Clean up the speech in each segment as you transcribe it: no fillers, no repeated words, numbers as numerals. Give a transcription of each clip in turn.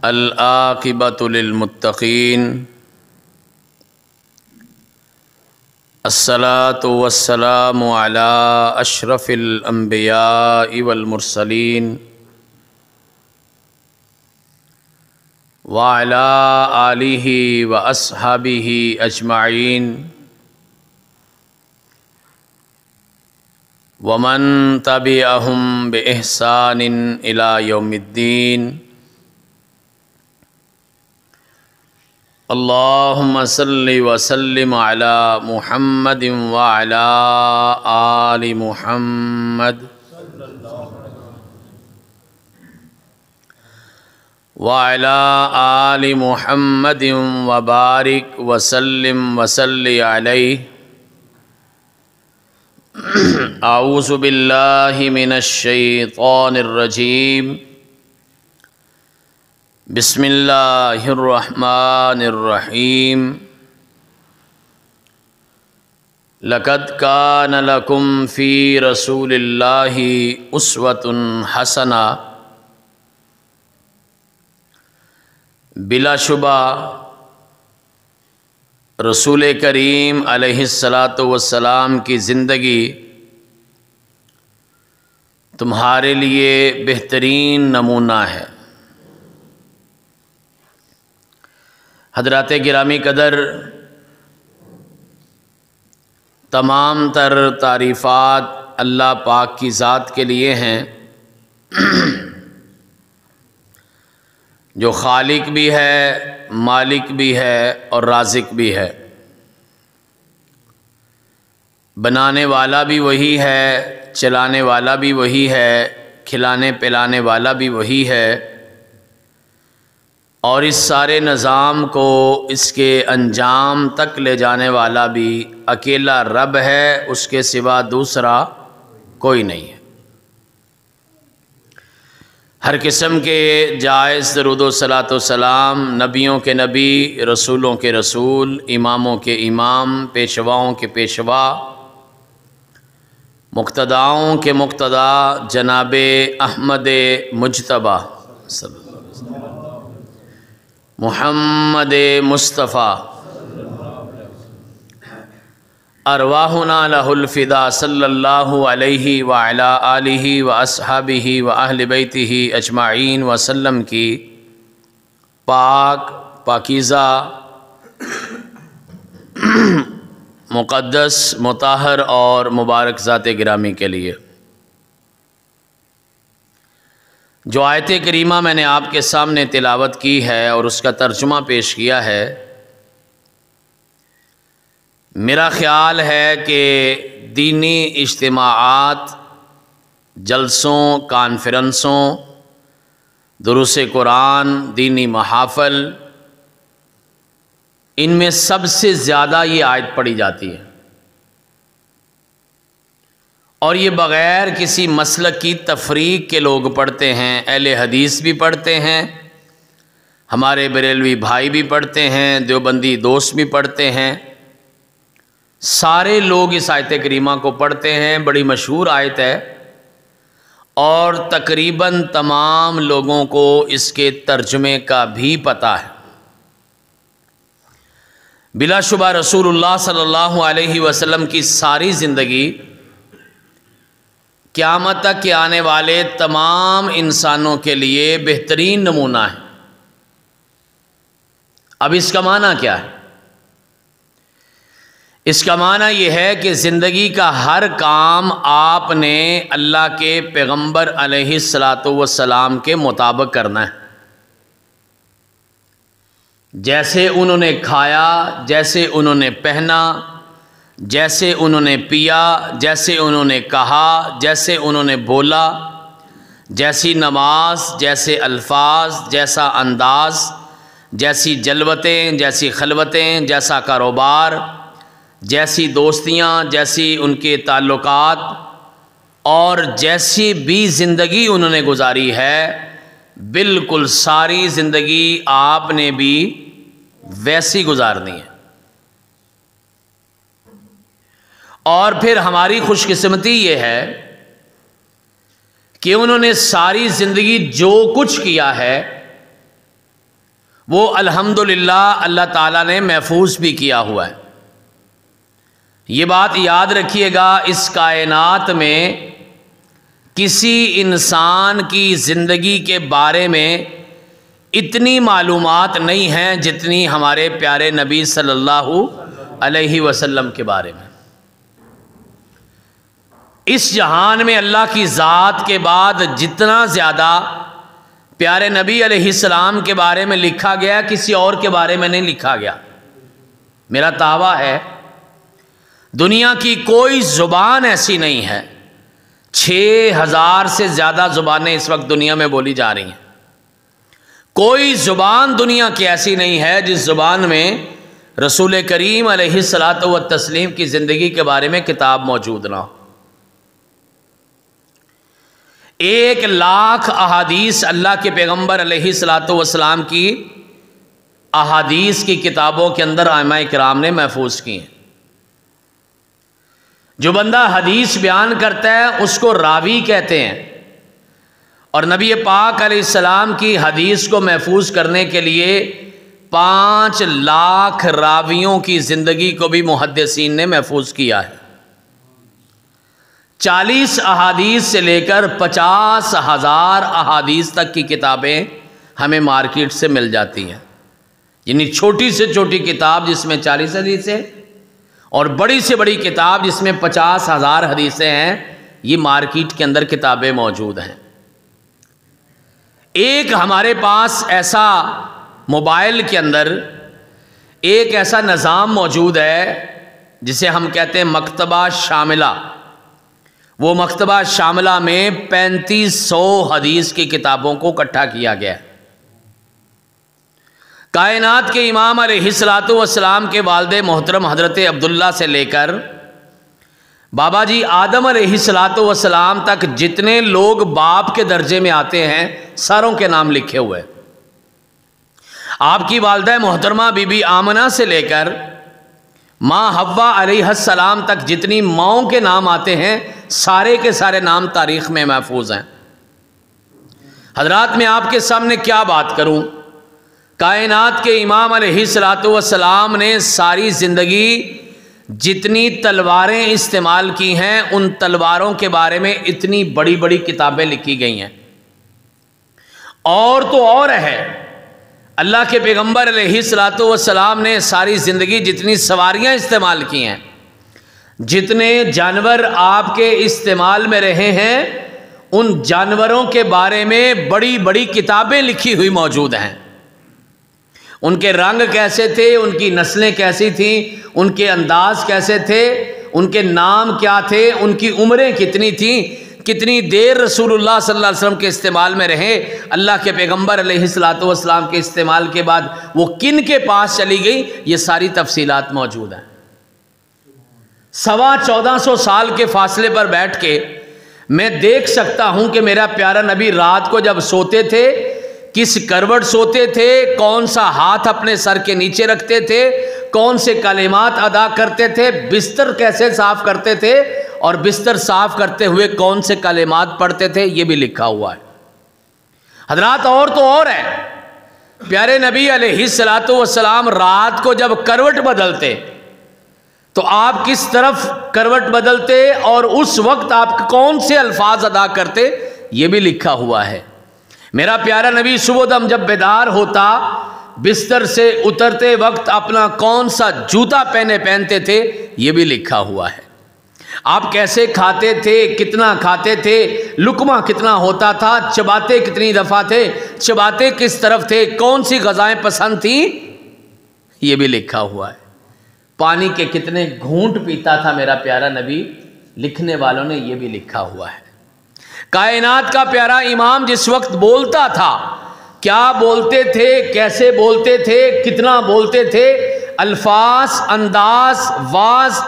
العاقبۃ للمتقین الصلاۃ والسلام علی اشرف الانبیاء والمرسلین وعلی آلہ واصحابہ اجمعین ومن تبعہم بإحسان الی یوم الدین اللہم صلی وسلم علی محمد وعلی آل محمد وعلی آل محمد وبارک وسلم وصلی علیہ اعوذ باللہ من الشیطان الرجیم بسم اللہ الرحمن الرحیم لقد کان لکم فی رسول اللہ اسوۃ حسنہ بلا شبہ رسول کریم علیہ السلام کی زندگی تمہارے لیے بہترین نمونہ ہے۔ حضرات گرامی قدر، تمام تر تعریفات اللہ پاک کی ذات کے لیے ہیں جو خالق بھی ہے، مالک بھی ہے اور رازق بھی ہے۔ بنانے والا بھی وہی ہے، چلانے والا بھی وہی ہے، کھلانے پلانے والا بھی وہی ہے، اور اس سارے نظام کو اس کے انجام تک لے جانے والا بھی اکیلا رب ہے، اس کے سوا دوسرا کوئی نہیں ہے۔ ہر قسم کے جائز درود و صلاۃ و سلام نبیوں کے نبی، رسولوں کے رسول، اماموں کے امام، پیشواؤں کے پیشوا، مقتداؤں کے مقتدا جناب احمد مجتبیٰ محمد مصطفیٰ ارواحنا لہ الفدا صلی اللہ علیہ وعلی آلہ واصحابہ واہل بیتہ اجمعین وسلم کی پاک، پاکیزہ، مقدس، مطہر اور مبارک ذات گرامی کے لیے جو آیت کریمہ میں نے آپ کے سامنے تلاوت کی ہے اور اس کا ترجمہ پیش کیا ہے، میرا خیال ہے کہ دینی اجتماعات، جلسوں، کانفرنسوں، دروس قرآن، دینی محافل، ان میں سب سے زیادہ یہ آیت پڑھی جاتی ہے، اور یہ بغیر کسی مسلک کی تفریق کے لوگ پڑھتے ہیں۔ اہل حدیث بھی پڑھتے ہیں، ہمارے بریلوی بھائی بھی پڑھتے ہیں، دیوبندی دوست بھی پڑھتے ہیں، سارے لوگ اس آیت کریمہ کو پڑھتے ہیں۔ بڑی مشہور آیت ہے اور تقریباً تمام لوگوں کو اس کے ترجمے کا بھی پتہ ہے۔ بلا شبہ رسول اللہ صلی اللہ علیہ وسلم کی ساری زندگی قیامت تک کے آنے والے تمام انسانوں کے لیے بہترین نمونہ ہے۔ اب اس کا معنی کیا ہے؟ اس کا معنی یہ ہے کہ زندگی کا ہر کام آپ نے اللہ کے پیغمبر علیہ السلام کے مطابق کرنا ہے۔ جیسے انہوں نے کھایا، جیسے انہوں نے پہنا، جیسے انہوں نے پیا، جیسے انہوں نے کہا، جیسے انہوں نے بولا، جیسی نماز، جیسے الفاظ، جیسا انداز، جیسی جلوتیں، جیسی خلوتیں، جیسا کاروبار، جیسی دوستیاں، جیسی ان کے تعلقات، اور جیسی بھی زندگی انہوں نے گزاری ہے، بالکل ساری زندگی آپ نے بھی ویسی گزارنی ہے۔ اور پھر ہماری خوش قسمتی یہ ہے کہ انہوں نے ساری زندگی جو کچھ کیا ہے وہ الحمدللہ اللہ تعالیٰ نے محفوظ بھی کیا ہوا ہے۔ یہ بات یاد رکھیے گا، اس کائنات میں کسی انسان کی زندگی کے بارے میں اتنی معلومات نہیں ہیں جتنی ہمارے پیارے نبی صلی اللہ علیہ وسلم کے بارے میں۔ اس جہان میں اللہ کی ذات کے بعد جتنا زیادہ پیارے نبی علیہ السلام کے بارے میں لکھا گیا، کسی اور کے بارے میں نہیں لکھا گیا۔ میرا دعویٰ ہے دنیا کی کوئی زبان ایسی نہیں ہے، 6000 سے زیادہ زبانیں اس وقت دنیا میں بولی جا رہی ہیں، کوئی زبان دنیا کی ایسی نہیں ہے جس زبان میں رسول کریم علیہ الصلاۃ والتسلیم کی زندگی کے بارے میں کتاب موجود نہ ہو۔ 1,00,000 احادیث اللہ کے پیغمبر علیہ الصلاۃ والسلام کی احادیث کی کتابوں کے اندر ائمہ کرام نے محفوظ کی ہیں۔ جو بندہ حدیث بیان کرتا ہے اس کو راوی کہتے ہیں، اور نبی پاک علیہ السلام کی حدیث کو محفوظ کرنے کے لیے 5,00,000 راویوں کی زندگی کو بھی محدثین نے محفوظ کیا ہے۔ 40 احادیث سے لے کر 50,000 احادیث تک کی کتابیں ہمیں مارکیٹ سے مل جاتی ہیں، یعنی چھوٹی سے چھوٹی کتاب جس میں 40 حدیثیں اور بڑی سے بڑی کتاب جس میں 50,000 حدیثیں ہیں، یہ مارکیٹ کے اندر کتابیں موجود ہیں۔ ایک ہمارے پاس ایسا موبائل کے اندر ایک ایسا نظام موجود ہے جسے ہم کہتے ہیں مکتبہ شاملہ۔ وہ مکتبہ شاملہ میں 3500 حدیث کی کتابوں کو اکٹھا کیا گیا ہے۔ کائنات کے امام علیہ الصلاۃ والسلام کے والد محترم حضرت عبداللہ سے لے کر بابا جی آدم علیہ الصلاۃ والسلام تک جتنے لوگ باپ کے درجے میں آتے ہیں ساروں کے نام لکھے ہوئے۔ آپ کی والدہ محترمہ بی بی آمنہ سے لے کر ماں حوا علیہ السلام تک جتنی ماؤں کے نام آتے ہیں سارے کے سارے نام تاریخ میں محفوظ ہیں۔ حضرات میں آپ کے سامنے کیا بات کروں، کائنات کے امام علیہ الصلاۃ والسلام نے ساری زندگی جتنی تلواریں استعمال کی ہیں ان تلواروں کے بارے میں اتنی بڑی بڑی کتابیں لکھی گئی ہیں۔ اور تو اور ہے، اللہ کے پیغمبر علیہ الصلاۃ والسلام نے ساری زندگی جتنی سواریاں استعمال کی ہیں، جتنے جانور آپ کے استعمال میں رہے ہیں، ان جانوروں کے بارے میں بڑی بڑی کتابیں لکھی ہوئی موجود ہیں۔ ان کے رنگ کیسے تھے، ان کی نسلیں کیسی تھیں، ان کے انداز کیسے تھے، ان کے نام کیا تھے، ان کی عمریں کتنی تھیں، کتنی دیر رسول اللہ صلی اللہ علیہ وسلم کے استعمال میں رہے، اللہ کے پیغمبر علیہ الصلاۃ والسلام کے استعمال کے بعد وہ کن کے پاس چلی گئی، یہ ساری تفصیلات موجود ہیں۔ 1450 سال کے فاصلے پر بیٹھ کے میں دیکھ سکتا ہوں کہ میرا پیارا نبی رات کو جب سوتے تھے کس کروٹ سوتے تھے، کون سا ہاتھ اپنے سر کے نیچے رکھتے تھے، کون سے کلمات ادا کرتے تھے، بستر کیسے صاف کرتے تھے، اور بستر صاف کرتے ہوئے کون سے کلمات پڑھتے تھے، یہ بھی لکھا ہوا ہے۔ حضرات اور تو اور ہے، پیارے نبی علیہ الصلاۃ والسلام رات کو جب کروٹ بدلتے تو آپ کس طرف کروٹ بدلتے اور اس وقت آپ کون سے الفاظ ادا کرتے، یہ بھی لکھا ہوا ہے۔ میرا پیارا نبی صبح دم جب بیدار ہوتا بستر سے اترتے وقت اپنا کون سا جوتا پہنتے تھے، یہ بھی لکھا ہوا ہے۔ آپ کیسے کھاتے تھے، کتنا کھاتے تھے، لقمہ کتنا ہوتا تھا، چباتے کتنی دفعہ تھے، چباتے کس طرف تھے، کون سی غذائیں پسند تھیں، یہ بھی لکھا ہوا ہے۔ پانی کے کتنے گھونٹ پیتا تھا میرا پیارا نبی، لکھنے والوں نے یہ بھی لکھا ہوا ہے۔ کائنات کا پیارا امام جس وقت بولتا تھا، کیا بولتے تھے، کیسے بولتے تھے، کتنا بولتے تھے، الفاظ، انداز، واز،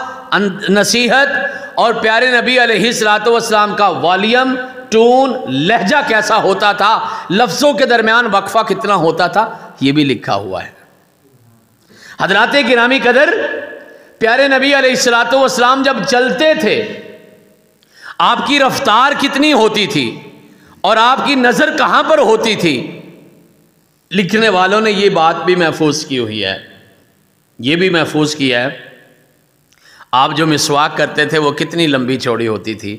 نصیحت، اور پیارے نبی علیہ الصلاۃ والسلام کا والیوم، ٹون، لہجہ کیسا ہوتا تھا، لفظوں کے درمیان وقفہ کتنا ہوتا تھا، یہ بھی لکھا ہوا ہے۔ حضرات گرامی قدر، پیارے نبی علیہ الصلاۃ والسلام جب چلتے تھے آپ کی رفتار کتنی ہوتی تھی اور آپ کی نظر کہاں پر ہوتی تھی، لکھنے والوں نے یہ بات بھی محفوظ کی ہوئی ہے، یہ بھی محفوظ کیا ہے، آپ جو مسواک کرتے تھے وہ کتنی لمبی چوڑی ہوتی تھی،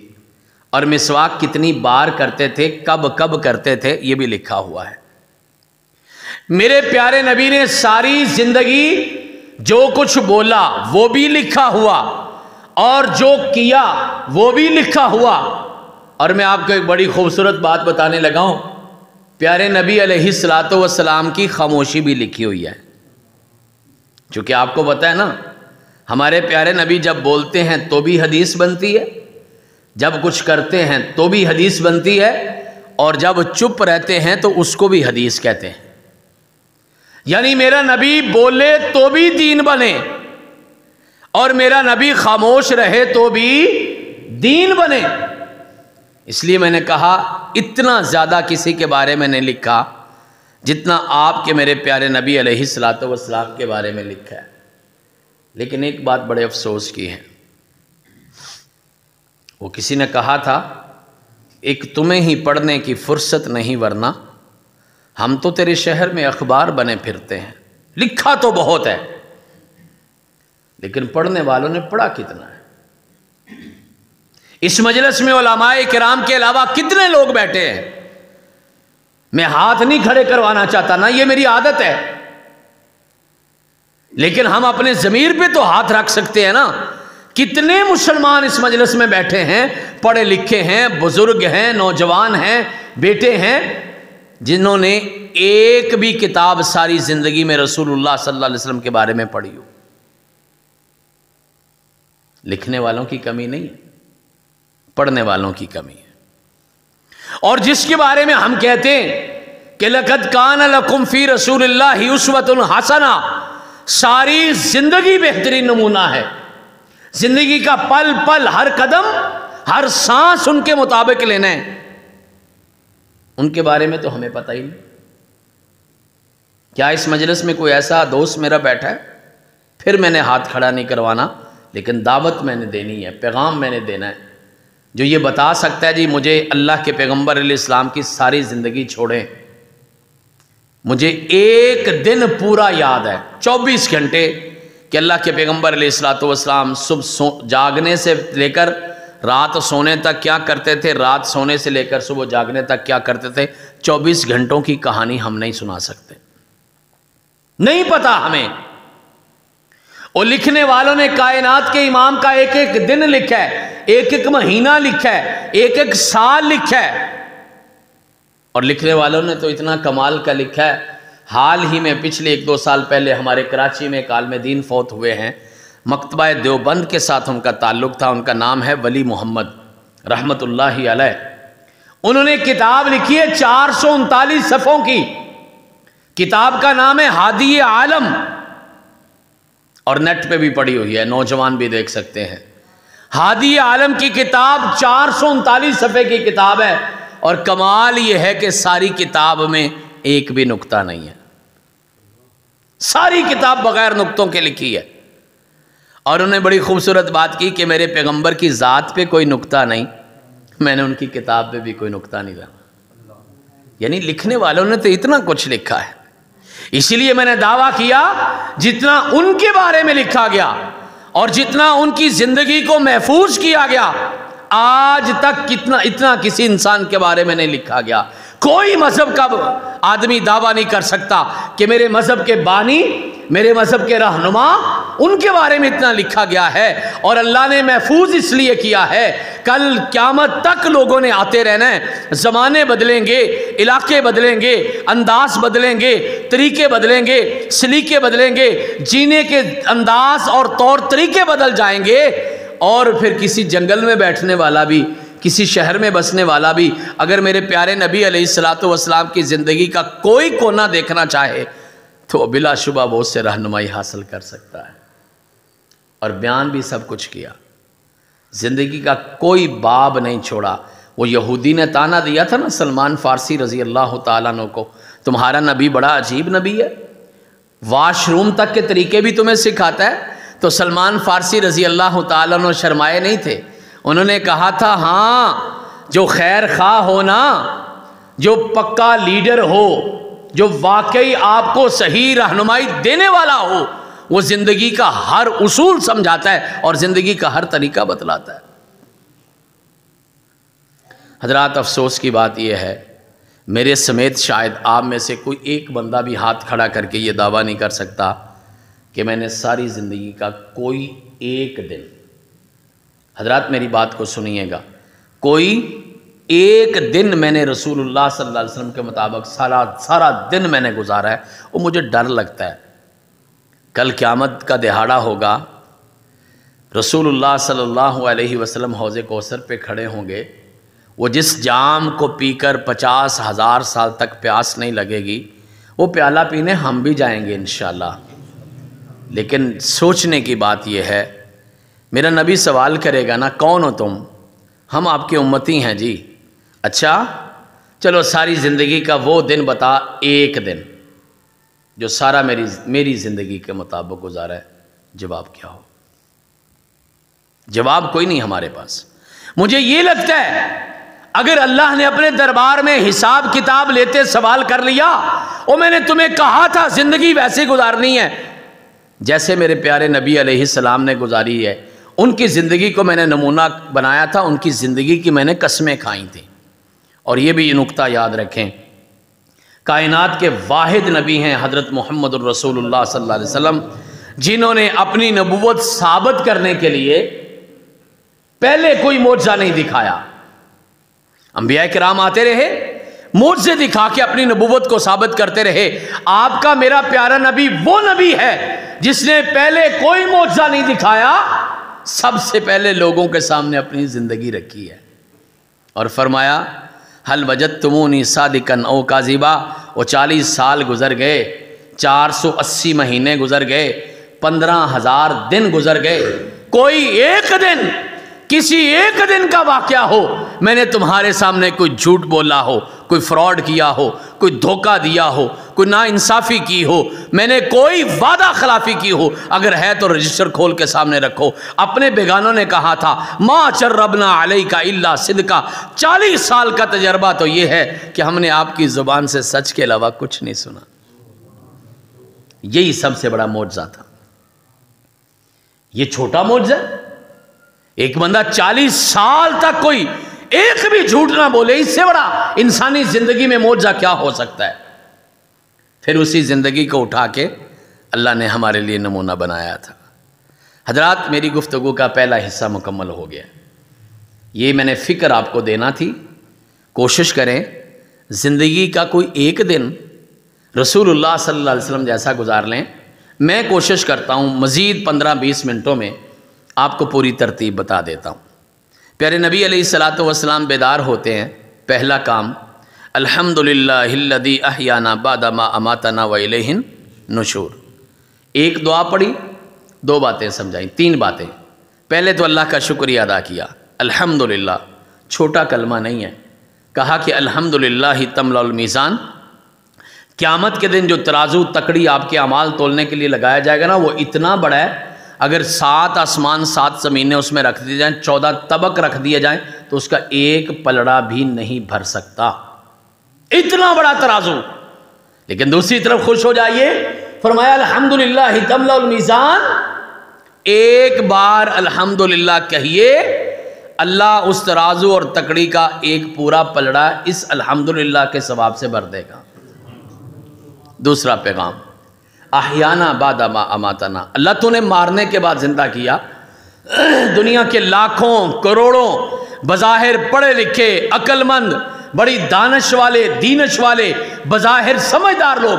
اور مسواک کتنی بار کرتے تھے، کب کب کرتے تھے، یہ بھی لکھا ہوا ہے۔ میرے پیارے نبی نے ساری زندگی جو کچھ بولا وہ بھی لکھا ہوا، اور جو کیا وہ بھی لکھا ہوا۔ اور میں آپ کو ایک بڑی خوبصورت بات بتانے لگا ہوں، پیارے نبی علیہ الصلوۃ والسلام کی خاموشی بھی لکھی ہوئی ہے، چونکہ آپ کو پتہ ہے نا، ہمارے پیارے نبی جب بولتے ہیں تو بھی حدیث بنتی ہے، جب کچھ کرتے ہیں تو بھی حدیث بنتی ہے، اور جب چپ رہتے ہیں تو اس کو بھی حدیث کہتے ہیں۔ یعنی میرا نبی بولے تو بھی دین بنے، اور میرا نبی خاموش رہے تو بھی دین بنے۔ اس لیے میں نے کہا اتنا زیادہ کسی کے بارے میں نہیں لکھا جتنا آپ کے میرے پیارے نبی علیہ الصلوۃ والسلام کے بارے میں لکھا ہے۔ لیکن ایک بات بڑے افسوس کی ہے، وہ کسی نے کہا تھا ایک تمہیں ہی پڑھنے کی فرصت نہیں، ورنہ ہم تو تیرے شہر میں اخبار بنے پھرتے ہیں۔ لکھا تو بہت ہے، لیکن پڑھنے والوں نے پڑھا کتنا ہے؟ اس مجلس میں علماء کرام کے علاوہ کتنے لوگ بیٹھے ہیں؟ میں ہاتھ نہیں کھڑے کروانا چاہتا، نہ یہ میری عادت ہے، لیکن ہم اپنے ضمیر پہ تو ہاتھ رکھ سکتے ہیں نا۔ کتنے مسلمان اس مجلس میں بیٹھے ہیں، پڑھے لکھے ہیں، بزرگ ہیں، نوجوان ہیں، بیٹے ہیں، جنہوں نے ایک بھی کتاب ساری زندگی میں رسول اللہ صلی اللہ علیہ وسلم کے بارے میں پڑھی ہو۔ لکھنے والوں کی کمی نہیں ہے، پڑھنے والوں کی کمی ہے۔ اور جس کے بارے میں ہم کہتے ہیں کہ لَقَدْ كَانَ لَكُمْ فِي رَسُولِ اللَّهِ أُسْوَةٌ حَسَنَةٌ، ساری زندگی بہترین نمونہ ہے، زندگی کا پل پل، ہر قدم، ہر سانس ان کے مطابق لینا ہے۔ ان کے بارے میں تو ہمیں پتہ ہی نہیں۔ کیا اس مجلس میں کوئی ایسا دوست میرا بیٹھا ہے؟ پھر میں نے ہاتھ کھڑا نہیں کروانا، لیکن دعوت میں نے دینی ہے، پیغام میں نے دینا ہے، جو یہ بتا سکتا ہے جی مجھے اللہ کے پیغمبر علیہ السلام کی ساری زندگی چھوڑیں، مجھے ایک دن پورا یاد ہے، 24 گھنٹے، کہ اللہ کے پیغمبر علیہ الصلوۃ والسلام صبح جاگنے سے لے کر رات سونے تک کیا کرتے تھے، رات سونے سے لے کر صبح جاگنے تک کیا کرتے تھے، 24 گھنٹوں کی کہانی ہم نہیں سنا سکتے، نہیں پتا ہمیں۔ اور لکھنے والوں نے کائنات کے امام کا ایک ایک دن لکھا ہے، ایک ایک مہینہ لکھا ہے، ایک ایک سال لکھا ہے۔ اور لکھنے والوں نے تو اتنا کمال کا لکھا ہے، حال ہی میں پچھلے 1-2 سال پہلے ہمارے کراچی میں ایک عالم دین فوت ہوئے ہیں، مکتبہ دیوبند کے ساتھ ان کا تعلق تھا، ان کا نام ہے ولی محمد رحمت اللہ علیہ۔ انہوں نے کتاب لکھی ہے 439 صفحوں کی، کتاب کا نام ہے ہادی عالم، اور نیٹ پہ بھی پڑھی ہوئی ہے، نوجوان بھی دیکھ سکتے ہیں۔ ہادی عالم کی کتاب 439 صفحے کی کتاب ہے، اور کمال یہ ہے کہ ساری کتاب میں ایک بھی نقطہ نہیں ہے، ساری کتاب بغیر نقطوں کے لکھی ہے۔ اور انہوں نے بڑی خوبصورت بات کی کہ میرے پیغمبر کی ذات پہ کوئی نقطہ نہیں، میں نے ان کی کتاب پہ بھی کوئی نقطہ نہیں ڈالا۔ یعنی لکھنے والوں نے تو اتنا کچھ لکھا ہے، اسی لیے میں نے دعویٰ کیا جتنا ان کے بارے میں لکھا گیا اور جتنا ان کی زندگی کو محفوظ کیا گیا، آج تک اتنا کسی انسان کے بارے میں نہیں لکھا گیا۔ کوئی مذہب کا آدمی دعویٰ نہیں کر سکتا کہ میرے مذہب کے بانی، میرے مذہب کے رہنما، ان کے بارے میں اتنا لکھا گیا ہے، اور اللہ نے محفوظ اس لیے کیا ہے، کل قیامت تک لوگوں نے آتے رہنا ہے، زمانے بدلیں گے، علاقے بدلیں گے، انداز بدلیں گے، طریقے بدلیں گے، سلیقے بدلیں گے، جینے کے انداز اور طور طریقے بدل جائیں گے، اور پھر کسی جنگل میں بیٹھنے والا بھی، کسی شہر میں بسنے والا بھی اگر میرے پیارے نبی علیہ الصلوۃ والسلام کی زندگی کا کوئی کونا دیکھنا چاہے تو بلا شبہ وہ اس سے رہنمائی حاصل کر سکتا ہے۔ اور بیان بھی سب کچھ کیا، زندگی کا کوئی باب نہیں چھوڑا۔ وہ یہودی نے تانا دیا تھا نا سلمان فارسی رضی اللہ تعالیٰ عنہ کو، تمہارا نبی بڑا عجیب نبی ہے، واش روم تک کے طریقے بھی تمہیں سکھاتا ہے۔ تو سلمان فارسی رضی اللہ تعالیٰ عنہ شرمائے نہیں تھے، انہوں نے کہا تھا ہاں جو خیر خواہ ہو نا، جو پکا لیڈر ہو، جو واقعی آپ کو صحیح رہنمائی دینے والا ہو، وہ زندگی کا ہر اصول سمجھاتا ہے اور زندگی کا ہر طریقہ بتلاتا ہے۔ حضرات افسوس کی بات یہ ہے، میرے سمیت شاید آپ میں سے کوئی ایک بندہ بھی ہاتھ کھڑا کر کے یہ دعویٰ نہیں کر سکتا کہ میں نے ساری زندگی کا کوئی ایک دن، حضرات میری بات کو سنیے گا، کوئی ایک دن میں نے رسول اللہ صلی اللہ علیہ وسلم کے مطابق سارا دن میں نے گزارا ہے، وہ مجھے ڈر لگتا ہے کل قیامت کا دہاڑا ہوگا، رسول اللہ صلی اللہ علیہ وسلم حوض کوثر پہ کھڑے ہوں گے، وہ جس جام کو پی کر 50,000 سال تک پیاس نہیں لگے گی، وہ پیالہ پینے ہم بھی جائیں گے انشاءاللہ۔ لیکن سوچنے کی بات یہ ہے، میرا نبی سوال کرے گا نا، کون ہو تم؟ ہم آپ کے امتی ہیں جی۔ اچھا چلو ساری زندگی کا وہ دن بتا، ایک دن جو سارا میری زندگی کے مطابق گزارا ہے، جواب کیا ہو؟ جواب کوئی نہیں ہمارے پاس۔ مجھے یہ لگتا ہے اگر اللہ نے اپنے دربار میں حساب کتاب لیتے سوال کر لیا، اور میں نے تمہیں کہا تھا زندگی ویسے گزارنی ہے جیسے میرے پیارے نبی علیہ السلام نے گزاری ہے، ان کی زندگی کو میں نے نمونہ بنایا تھا، ان کی زندگی کی میں نے قسمیں کھائی تھیں۔ اور یہ بھی نقطہ یاد رکھیں، کائنات کے واحد نبی ہیں حضرت محمد الرسول اللہ صلی اللہ علیہ وسلم، جنہوں نے اپنی نبوت ثابت کرنے کے لیے پہلے کوئی معجزہ نہیں دکھایا۔ انبیاء کرام آتے رہے، معجزے دکھا کے اپنی نبوت کو ثابت کرتے رہے۔ آپ کا میرا پیارا نبی وہ نبی ہے جس نے پہلے کوئی معجزہ نہیں دکھایا، سب سے پہلے لوگوں کے سامنے اپنی زندگی رکھی ہے اور فرمایا حل وجدتمونی صادقا او کاذبا۔ وہ 40 سال گزر گئے، 480 مہینے گزر گئے، 15,000 دن گزر گئے، کوئی ایک دن، کسی ایک دن کا واقعہ ہو میں نے تمہارے سامنے کوئی جھوٹ بولا ہو، کوئی فراڈ کیا ہو، کوئی دھوکہ دیا ہو، کوئی ناانصافی کی ہو، میں نے کوئی وعدہ خلافی کی ہو، اگر ہے تو رجسٹر کھول کے سامنے رکھو۔ اپنے بیگانوں نے کہا تھا ما چربنا علیک الا صدقا، 40 سال کا تجربہ تو یہ ہے کہ ہم نے آپ کی زبان سے سچ کے علاوہ کچھ نہیں سنا۔ یہی سب سے بڑا معجزہ تھا۔ یہ چھوٹا معجزہ، ایک بندہ 40 سال تک کوئی ایک بھی جھوٹ نہ بولے، اس سے بڑا انسانی زندگی میں معجزہ کیا ہو سکتا ہے؟ پھر اسی زندگی کو اٹھا کے اللہ نے ہمارے لیے نمونہ بنایا تھا۔ حضرات میری گفتگو کا پہلا حصہ مکمل ہو گیا، یہ میں نے فکر آپ کو دینا تھی۔ کوشش کریں زندگی کا کوئی ایک دن رسول اللہ صلی اللہ علیہ وسلم جیسا گزار لیں۔ میں کوشش کرتا ہوں مزید 15-20 منٹوں میں آپ کو پوری ترتیب بتا دیتا ہوں۔ پیارے نبی علیہ الصلوۃ والسلام بیدار ہوتے ہیں، پہلا کام الحمدللہ الذی احیانا بعد ما اماتنا والیہ النشور۔ ایک دعا پڑھی، 2 باتیں سمجھائیں، 3 باتیں۔ پہلے تو اللہ کا شکریہ ادا کیا، الحمدللہ، چھوٹا کلمہ نہیں ہے۔ کہا کہ الحمدللہ تملأ المیزان، قیامت کے دن جو ترازو تکڑی آپ کے اعمال تولنے کے لیے لگایا جائے گا نا، وہ اتنا بڑا ہے، اگر 7 آسمان 7 زمینیں اس میں رکھ دی جائیں، 14 طبق رکھ دیے جائیں تو اس کا ایک پلڑا بھی نہیں بھر سکتا، اتنا بڑا ترازو۔ لیکن دوسری طرف خوش ہو جائیے، فرمایا الحمدللہ تملأ المیزان، ایک بار الحمدللہ کہیے، اللہ اس ترازو اور تکڑی کا ایک پورا پلڑا اس الحمدللہ کے ثواب سے بھر دے گا۔ دوسرا پیغام احیانا بعد ما اماتنا، اللہ تو نے مارنے کے بعد زندہ کیا۔ دنیا کے لاکھوں کروڑوں بظاہر پڑھے لکھے عقل مند بڑی دانش والے دینش والے بظاہر سمجھدار لوگ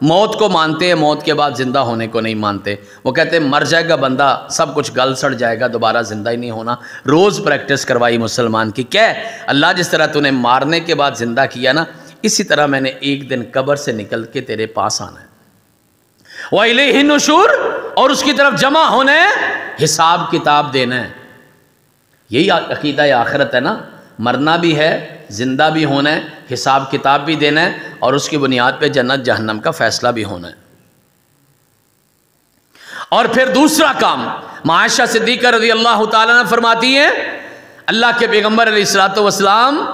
موت کو مانتے ہیں، موت کے بعد زندہ ہونے کو نہیں مانتے۔ وہ کہتے ہیں مر جائے گا بندہ، سب کچھ گل سڑ جائے گا، دوبارہ زندہ ہی نہیں ہونا۔ روز پریکٹس کروائی مسلمان کی، کہ اللہ جس طرح تو نے مارنے کے بعد زندہ کیا نا، اسی طرح میں نے ایک دن قبر سے نکل کے تیرے پاس آنا ہے، وَإِلَيْهِ النُّشُورُ، اور اس کی طرف جمع ہونا ہے، حساب کتاب دینا ہے۔ یہی عقیدہ آخرت ہے نا، مرنا بھی ہے، زندہ بھی ہونا ہے، حساب کتاب بھی دینا ہے، اور اس کی بنیاد پہ جنت جہنم کا فیصلہ بھی ہونا ہے۔ اور پھر دوسرا کام، عائشہ صدیقہ رضی اللہ تعالیٰ عنہ فرماتی ہیں اللہ کے پیغمبر علیہ الصلوۃ والسلام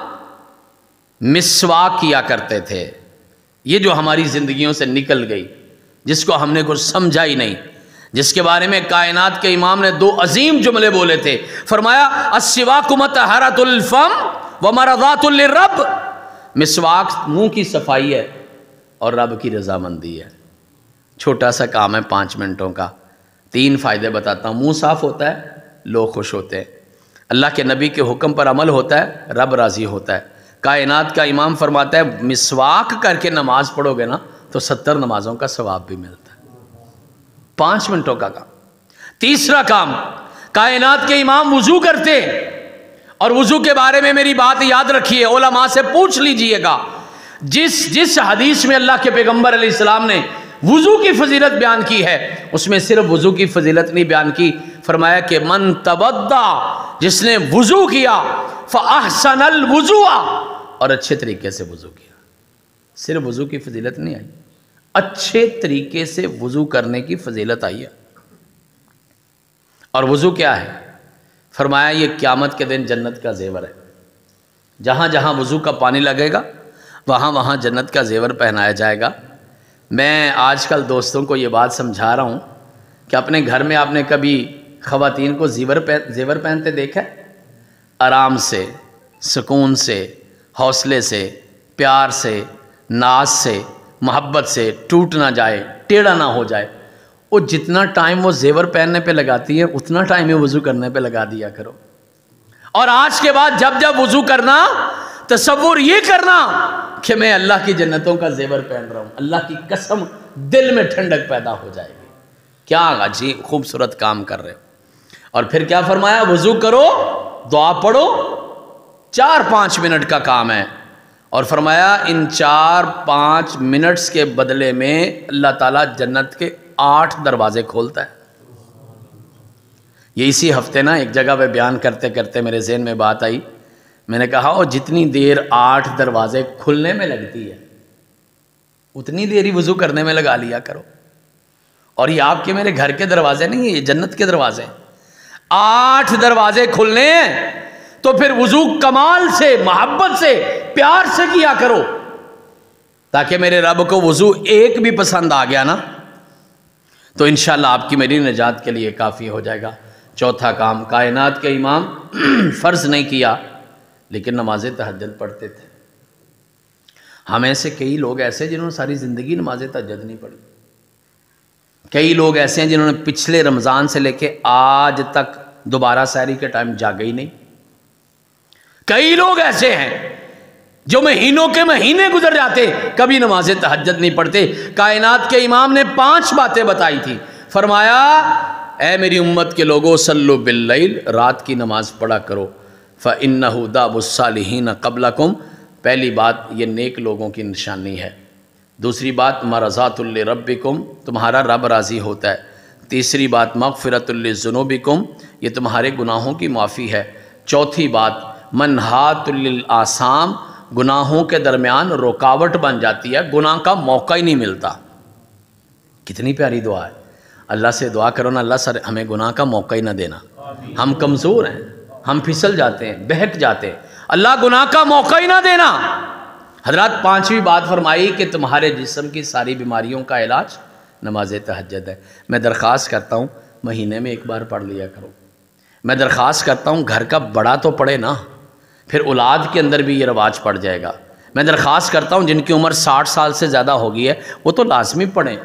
مسواک کیا کرتے تھے، یہ جو ہماری زندگیوں سے نکل گئی، جس کو ہم نے کچھ سمجھا ہی نہیں، جس کے بارے میں کائنات کے امام نے 2 عظیم جملے بولے تھے، فرمایا السواک مطہرۃ الفم ومرضات للرب، مسواک منہ کی صفائی ہے اور رب کی رضامندی ہے۔ چھوٹا سا کام ہے 5 منٹوں کا، 3 فائدے بتاتا ہوں۔ منہ صاف ہوتا ہے، لوگ خوش ہوتے ہیں، اللہ کے نبی کے حکم پر عمل ہوتا ہے، رب راضی ہوتا ہے۔ کائنات کا امام فرماتا ہے مسواک کر کے نماز پڑھو گے نا تو 70 نمازوں کا ثواب بھی ملتا ہے۔ 5 منٹوں کا کام۔ تیسرا کام، کائنات کے امام وضو کرتے، اور وضو کے بارے میں میری بات یاد رکھیے، علماء سے پوچھ لیجئے گا، جس حدیث میں اللہ کے پیغمبر علیہ السلام نے وضو کی فضیلت بیان کی ہے، اس میں صرف وضو کی فضیلت نہیں بیان کی، فرمایا کہ من تودع، جس نے وضو کیا، فاحسن الوضوء، اور اچھے طریقے سے وضو کیا۔ صرف وضو کی فضیلت نہیں آئی، اچھے طریقے سے وضو کرنے کی فضیلت آئی ہے۔ اور وضو کیا ہے؟ فرمایا یہ قیامت کے دن جنت کا زیور ہے۔ جہاں جہاں وضو کا پانی لگے گا وہاں وہاں جنت کا زیور پہنایا جائے گا۔ میں آج کل دوستوں کو یہ بات سمجھا رہا ہوں کہ اپنے گھر میں آپ نے کبھی خواتین کو زیور پہنتے دیکھا ہے؟ آرام سے، سکون سے، حوصلے سے، پیار سے، ناز سے، محبت سے، ٹوٹ نہ جائے، ٹیڑھا نہ ہو جائے۔ وہ جتنا ٹائم وہ زیور پہننے پہ لگاتی ہے اتنا ٹائم ہی وضو کرنے پہ لگا دیا کرو۔ اور آج کے بعد جب جب وضو کرنا، تصور یہ کرنا کہ میں اللہ کی جنتوں کا زیور پہن رہا ہوں، اللہ کی قسم دل میں ٹھنڈک پیدا ہو جائے گی۔ کیا جی خوبصورت کام کر رہے ہو۔ اور پھر کیا فرمایا؟ وضو کرو، دعا پڑھو، 4-5 منٹ کا کام ہے، اور فرمایا ان 4-5 منٹس کے بدلے میں اللہ تعالیٰ جنت کے 8 دروازے کھولتا ہے۔ یہ اسی ہفتے نا ایک جگہ پہ بیان کرتے کرتے میرے ذہن میں بات آئی، میں نے کہا وہ جتنی دیر 8 دروازے کھلنے میں لگتی ہے اتنی دیر ہی وضو کرنے میں لگا لیا کرو۔ اور یہ آپ کے میرے گھر کے دروازے نہیں ہیں، یہ جنت کے دروازے ہیں۔ 8 دروازے کھلنے ہیں تو پھر وضو کمال سے، محبت سے، پیار سے کیا کرو، تاکہ میرے رب کو وضو ایک بھی پسند آ گیا نا تو انشاءاللہ آپ کی میری نجات کے لیے کافی ہو جائے گا۔ چوتھا کام، کائنات کے امام فرض نہیں کیا لیکن نماز تہجد پڑھتے تھے۔ ہمیں سے کئی لوگ ایسے جنہوں نے ساری زندگی نماز تہجد نہیں پڑھی، کئی لوگ ایسے ہیں جنہوں نے پچھلے رمضان سے لے کے آج تک دوبارہ سحری کے ٹائم جاگے ہی نہیں، کئی لوگ ایسے ہیں جو مہینوں کے مہینے گزر جاتے کبھی نماز تہجد نہیں پڑھتے۔ کائنات کے امام نے 5 باتیں بتائی تھی، فرمایا اے میری امت کے لوگوں صلو باللیل، رات کی نماز پڑھا کرو، فإنہ داب الصالحین قبلکم، پہلی بات یہ نیک لوگوں کی نشانی ہے، دوسری بات مرضات لربکم، تمہارا رب راضی ہوتا ہے، تیسری بات مغفرۃ لذنوبکم، یہ تمہارے گناہوں کی معافی ہے، چوتھی بات منہات للآثام، گناہوں کے درمیان رکاوٹ بن جاتی ہے، گناہ کا موقع ہی نہیں ملتا۔ کتنی پیاری دعا ہے، اللہ سے دعا کرو نا اللہ سر ہمیں گناہ کا موقع ہی نہ دینا، ہم کمزور ہیں، ہم پھسل جاتے ہیں، بہک جاتے ہیں، اللہ گناہ کا موقع ہی نہ دینا۔ حضرات 5ویں بات فرمائی کہ تمہارے جسم کی ساری بیماریوں کا علاج نماز تہجد ہے۔ میں درخواست کرتا ہوں مہینے میں 1 بار پڑھ لیا کرو، میں درخواست کرتا ہوں گھر کا بڑا تو پڑھے نا، پھر اولاد کے اندر بھی یہ رواج پڑ جائے گا۔ میں درخواست کرتا ہوں جن کی عمر 60 سال سے زیادہ ہو گئی ہے وہ تو لازمی پڑھیں،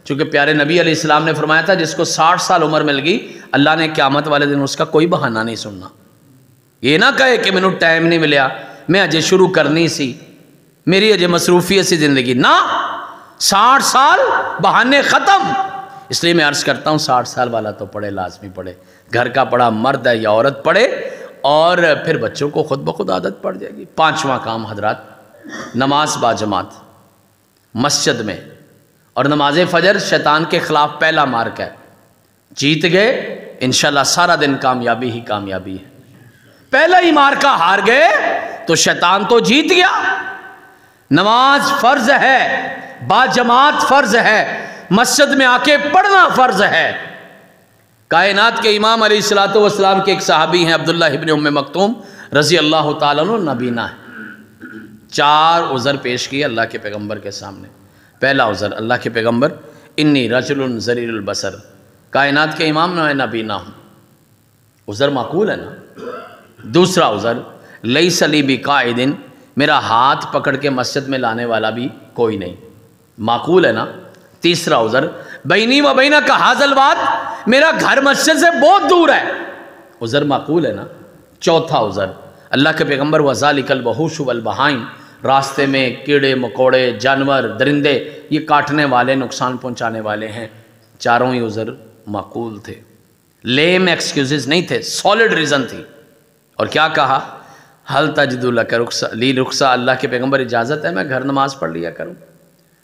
چونکہ پیارے نبی علیہ السلام نے فرمایا تھا جس کو 60 سال عمر مل گئی اللہ نے قیامت والے دن اس کا کوئی بہانہ نہیں سننا۔ یہ نہ کہے کہ مینوں ٹائم نہیں ملیا، میں اجے شروع کرنی سی، میری اجے مصروفیت سی زندگی، نہ 60 سال بہانے ختم۔ اس لیے میں عرض کرتا ہوں 60 سال والا تو پڑھے، لازمی پڑھے، گھر کا بڑا مرد ہے یا عورت پڑھے، اور پھر بچوں کو خود بخود عادت پڑ جائے گی۔ 5واں کام حضرات، نماز با جماعت مسجد میں، اور نماز فجر شیطان کے خلاف پہلا مارک ہے، جیت گئے انشاءاللہ سارا دن کامیابی ہی کامیابی ہے۔ پہلا ہی مارکہ ہار گئے تو شیطان تو جیت گیا۔ نماز فرض ہے، با جماعت فرض ہے، مسجد میں آ کے پڑھنا فرض ہے۔ کائنات کے امام علیہ السلام کے ایک صحابی ہیں عبداللہ ابن ام مکتوم رضی اللہ تعالیٰ عنہ، نابینا ہے، 4 عذر پیش کیے اللہ کے پیغمبر کے سامنے۔ پہلا عذر، اللہ کے پیغمبر انی رجل ذلیل البصر، کائنات کے امام میں نابینا ہوں، عذر معقول ہے نا۔ دوسرا عذر لیس لی بقائد، میرا ہاتھ پکڑ کے مسجد میں لانے والا بھی کوئی نہیں، معقول ہے نا۔ تیسرا عذر بینی و بینک ھذا الواد، میرا گھر مسجد سے بہت دور ہے، عذر معقول ہے نا۔ چوتھا عذر اللہ کے پیغمبر وذالک الوحوش والبہائم، راستے میں کیڑے مکوڑے جانور درندے یہ کاٹنے والے نقصان پہنچانے والے ہیں۔ چاروں ہی عذر معقول تھے، لیم ایکسکیوزز نہیں تھے، سالڈ ریزن تھی۔ اور کیا کہا؟ حل تجد لک لی رخصہ، اللہ کے پیغمبر اجازت ہے میں گھر نماز پڑھ لیا کروں؟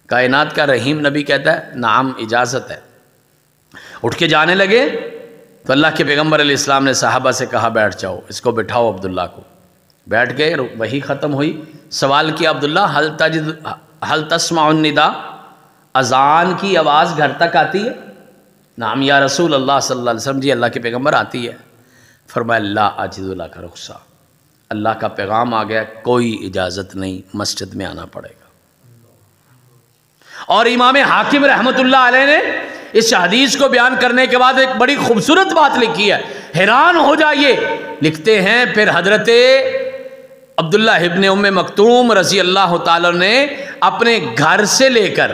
کائنات کا رحیم نبی کہتا ہے نعم اجازت ہے۔ اٹھ کے جانے لگے تو اللہ کے پیغمبر علیہ السلام نے صحابہ سے کہا بیٹھ جاؤ، اس کو بٹھاؤ عبداللہ کو۔ بیٹھ گئے، وہی ختم ہوئی، سوال کیا عبداللہ حل تسمع النداء، اذان کی آواز گھر تک آتی ہے؟ نعم یا رسول اللہ صلی اللہ علیہ وسلم، جی اللہ کے پیغمبر آتی ہے۔ فرمایا لا اجد لک رخصہ، اللہ کا پیغام آ گیا، کوئی اجازت نہیں، مسجد میں آنا پڑے گا۔ اور امام حاکم رحمۃ اللہ علیہ نے اس حدیث کو بیان کرنے کے بعد ایک بڑی خوبصورت بات لکھی ہے، حیران ہو جائیے۔ لکھتے ہیں پھر حضرت عبداللہ ابن ام مکتوم رضی اللہ تعالیٰ نے اپنے گھر سے لے کر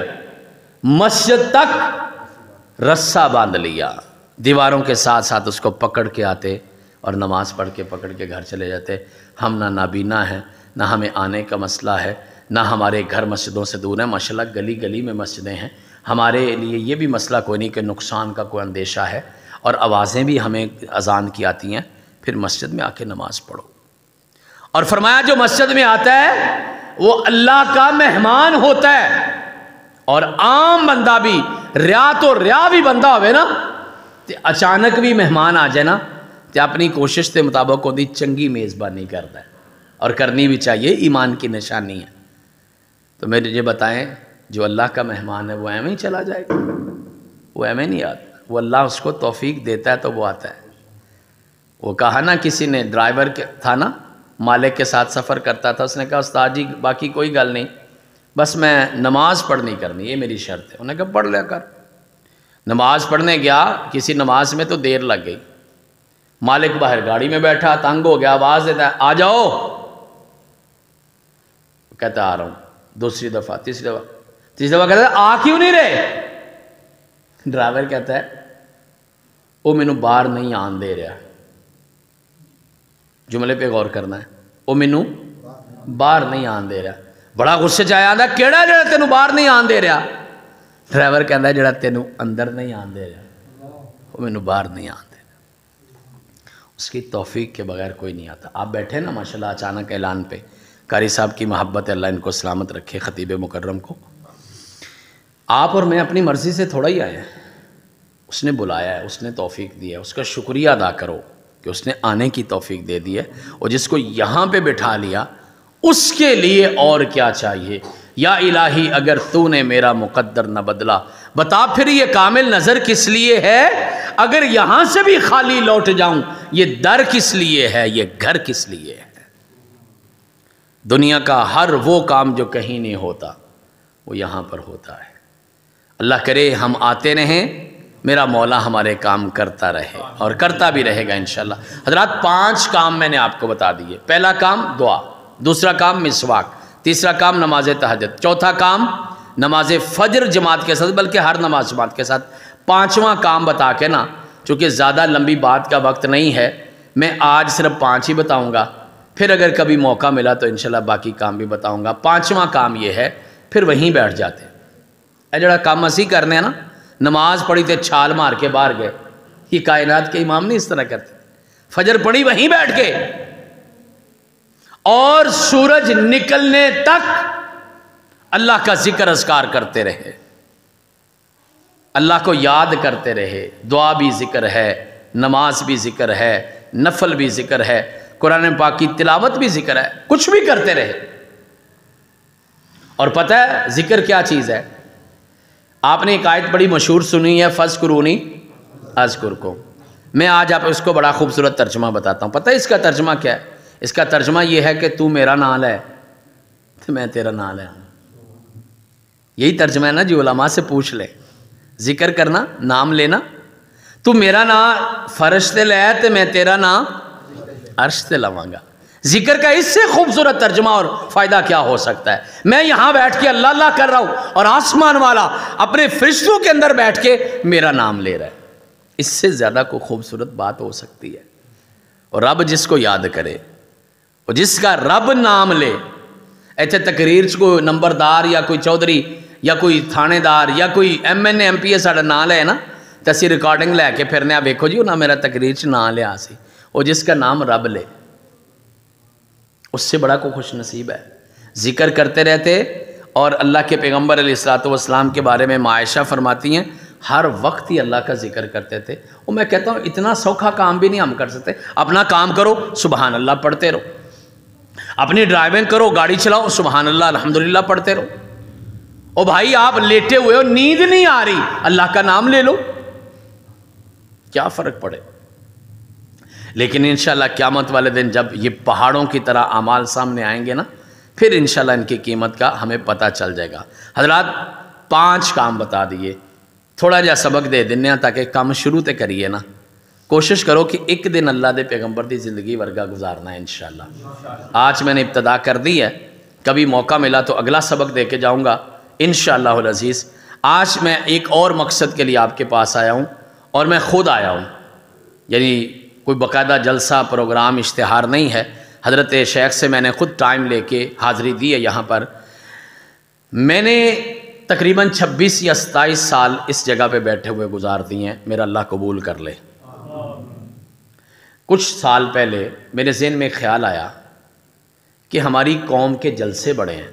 مسجد تک رسہ باندھ لیا، دیواروں کے ساتھ ساتھ اس کو پکڑ کے آتے اور نماز پڑھ کے پکڑ کے گھر چلے جاتے۔ ہم نہ نابینا ہیں، نہ ہمیں آنے کا مسئلہ ہے، نہ ہمارے گھر مسجدوں سے دور ہیں، ماشاءاللہ گلی گلی میں مسجدیں ہیں، ہمارے لیے یہ بھی مسئلہ کوئی نہیں کہ نقصان کا کوئی اندیشہ ہے، اور آوازیں بھی ہمیں اذان کی آتی ہیں، پھر مسجد میں آ کے نماز پڑھو۔ اور فرمایا جو مسجد میں آتا ہے وہ اللہ کا مہمان ہوتا ہے، اور عام بندہ بھی ریا تو ریا بھی بندہ ہوئے نا، تے اچانک بھی مہمان آ جائے نا، تے اپنی کوشش کے مطابق وہ دی چنگی میزبانی کرتا ہے، اور کرنی بھی چاہیے، ایمان کی نشانی ہے۔ تو میرے یہ بتائیں جو اللہ کا مہمان ہے وہ ایویں ہی چلا جائے گا؟ وہ ایویں نہیں آتا، وہ اللہ اس کو توفیق دیتا ہے تو وہ آتا ہے۔ وہ کہا نا کسی نے، ڈرائیور تھا نا، مالک کے ساتھ سفر کرتا تھا، اس نے کہا استاد جی باقی کوئی گل نہیں، بس میں نماز پڑھنی کرنی، یہ میری شرط ہے۔ انہوں نے کہا پڑھ لیا کر۔ نماز پڑھنے گیا، کسی نماز میں تو دیر لگ گئی، مالک باہر گاڑی میں بیٹھا، تنگ ہو گیا، آواز دیتا ہے آ جاؤ، کہتا آ رہا ہوں۔ دوسری دفعہ، تیسری دفعہ کہتا ہے آ کیوں نہیں رہے؟ ڈرائیور کہتا ہے وہ مینوں باہر نہیں آن دے رہا۔ جملے پہ غور کرنا ہے، وہ مینوں باہر نہیں آن دے رہا۔ بڑا غصے چ آیا، کیڑا جڑا تینوں باہر نہیں آن دے رہا؟ ڈرائیور کہتا ہے جڑا تینوں اندر نہیں آن دے رہا وہ مینوں باہر نہیں آن دے رہا۔ اس کی توفیق کے بغیر کوئی نہیں آتا۔ آپ بیٹھے نا ماشاءاللہ اچانک اعلان پہ، قاری صاحب کی محبت ہے، اللہ ان کو سلامت رکھے، خطیب مکرم کو۔ آپ اور میں اپنی مرضی سے تھوڑا ہی آئے ہیں، اس نے بلایا ہے، اس نے توفیق دی ہے، اس کا شکریہ ادا کرو کہ اس نے آنے کی توفیق دے دی ہے، اور جس کو یہاں پہ بٹھا لیا اس کے لیے اور کیا چاہیے۔ یا الہی اگر تو نے میرا مقدر نہ بدلا، بتا پھر یہ کامل نظر کس لیے ہے؟ اگر یہاں سے بھی خالی لوٹ جاؤں یہ در کس لیے ہے، یہ گھر کس لیے ہے؟ دنیا کا ہر وہ کام جو کہیں نہیں ہوتا وہ یہاں پر ہوتا ہے۔ اللہ کرے ہم آتے رہیں، میرا مولا ہمارے کام کرتا رہے اور کرتا بھی رہے گا انشاءاللہ۔ حضرات 5 کام میں نے آپ کو بتا دیے۔ پہلا کام دعا، دوسرا کام مسواک، تیسرا کام نماز تہجد، چوتھا کام نماز فجر جماعت کے ساتھ، بلکہ ہر نماز جماعت کے ساتھ، 5واں کام بتا کے نا، چونکہ زیادہ لمبی بات کا وقت نہیں ہے، میں آج صرف 5 ہی بتاؤں گا، پھر اگر کبھی موقع ملا تو انشاءاللہ باقی کام بھی بتاؤں گا۔ 5واں کام یہ ہے، پھر وہیں بیٹھ جاتے ہیں۔ اے جڑا کام اسی کرنے ہیں نا، نماز پڑھی تے چھال مار کے باہر گئے، یہ کائنات کے امام نہیں اس طرح کرتے۔ فجر پڑھی وہیں بیٹھ کے، اور سورج نکلنے تک اللہ کا ذکر اذکار کرتے رہے، اللہ کو یاد کرتے رہے۔ دعا بھی ذکر ہے، نماز بھی ذکر ہے، نفل بھی ذکر ہے، قرآن پاک کی تلاوت بھی ذکر ہے، کچھ بھی کرتے رہے۔ اور پتہ ہے ذکر کیا چیز ہے؟ آپ نے ایک آیت بڑی مشہور سنی ہے، فَاذْكُرُونِی اذْكُرْكُم۔ میں آج آپ اس کو بڑا خوبصورت ترجمہ بتاتا ہوں۔ پتہ ہے اس کا ترجمہ کیا ہے؟ اس کا ترجمہ یہ ہے کہ تو میرا نام لے تو میں تیرا نام لے آؤں. یہی ترجمہ ہے نا جی, علماء سے پوچھ لے. ذکر کرنا, نام لینا. تو میرا نام فرش تے لے تے میں تیرا نام عرش تے لواں گا. ذکر کا اس سے خوبصورت ترجمہ اور فائدہ کیا ہو سکتا ہے؟ میں یہاں بیٹھ کے اللہ اللہ کر رہا ہوں اور آسمان والا اپنے فرشتوں کے اندر بیٹھ کے میرا نام لے رہا ہے. اس سے زیادہ کوئی خوبصورت بات ہو سکتی ہے؟ اور رب جس کو یاد کرے اور جس کا رب نام لے, ایتھے تقریر چ کوئی نمبردار یا کوئی چودھری یا کوئی تھانے دار یا کوئی M N A M P A ساڈا نام لے نا, تو اسی ریکارڈنگ لے کے پھرنے, ویکھو جی انہاں میرا تقریر چ نام لیا سی. اور جس کا نام رب لے, اس سے بڑا کوئی خوش نصیب ہے. ذکر کرتے رہتے. اور اللہ کے پیغمبر علیہ الصلوۃ والسلام کے بارے میں عائشہ فرماتی ہیں ہر وقت ہی اللہ کا ذکر کرتے تھے. اور میں کہتا ہوں اتنا سوکھا کام بھی نہیں ہم کر سکتے. اپنا کام کرو سبحان اللہ پڑھتے رہو, اپنی ڈرائیونگ کرو, گاڑی چلاؤ سبحان اللہ الحمدللہ پڑھتے رہو. او بھائی آپ لیٹے ہوئے ہو, نیند نہیں آ رہی, اللہ کا نام لے لو, کیا فرق پڑے. لیکن انشاءاللہ قیامت والے دن جب یہ پہاڑوں کی طرح اعمال سامنے آئیں گے نا, پھر انشاءاللہ ان کی قیمت کا ہمیں پتہ چل جائے گا. حضرات 5 کام بتا دیے, تھوڑا جا سبق دے دینے تاکہ کام شروع تے کریے نا. کوشش کرو کہ ایک دن اللہ دے پیغمبر دی زندگی ورگا گزارنا ہے انشاءاللہ. آج میں نے ابتدا کر دی ہے, کبھی موقع ملا تو اگلا سبق دے کے جاؤں گا انشاءاللہ العزیز. آج میں ایک اور مقصد کے لیے آپ کے پاس آیا ہوں, اور میں خود آیا ہوں, یعنی کوئی باقاعدہ جلسہ پروگرام اشتہار نہیں ہے. حضرت شیخ سے میں نے خود ٹائم لے کے حاضری دی ہے یہاں پر. میں نے تقریباً 26 یا 27 سال اس جگہ پہ بیٹھے ہوئے گزار دی ہیں, میرا اللہ قبول کر لے. کچھ سال پہلے میرے ذہن میں خیال آیا کہ ہماری قوم کے جلسے بڑے ہیں,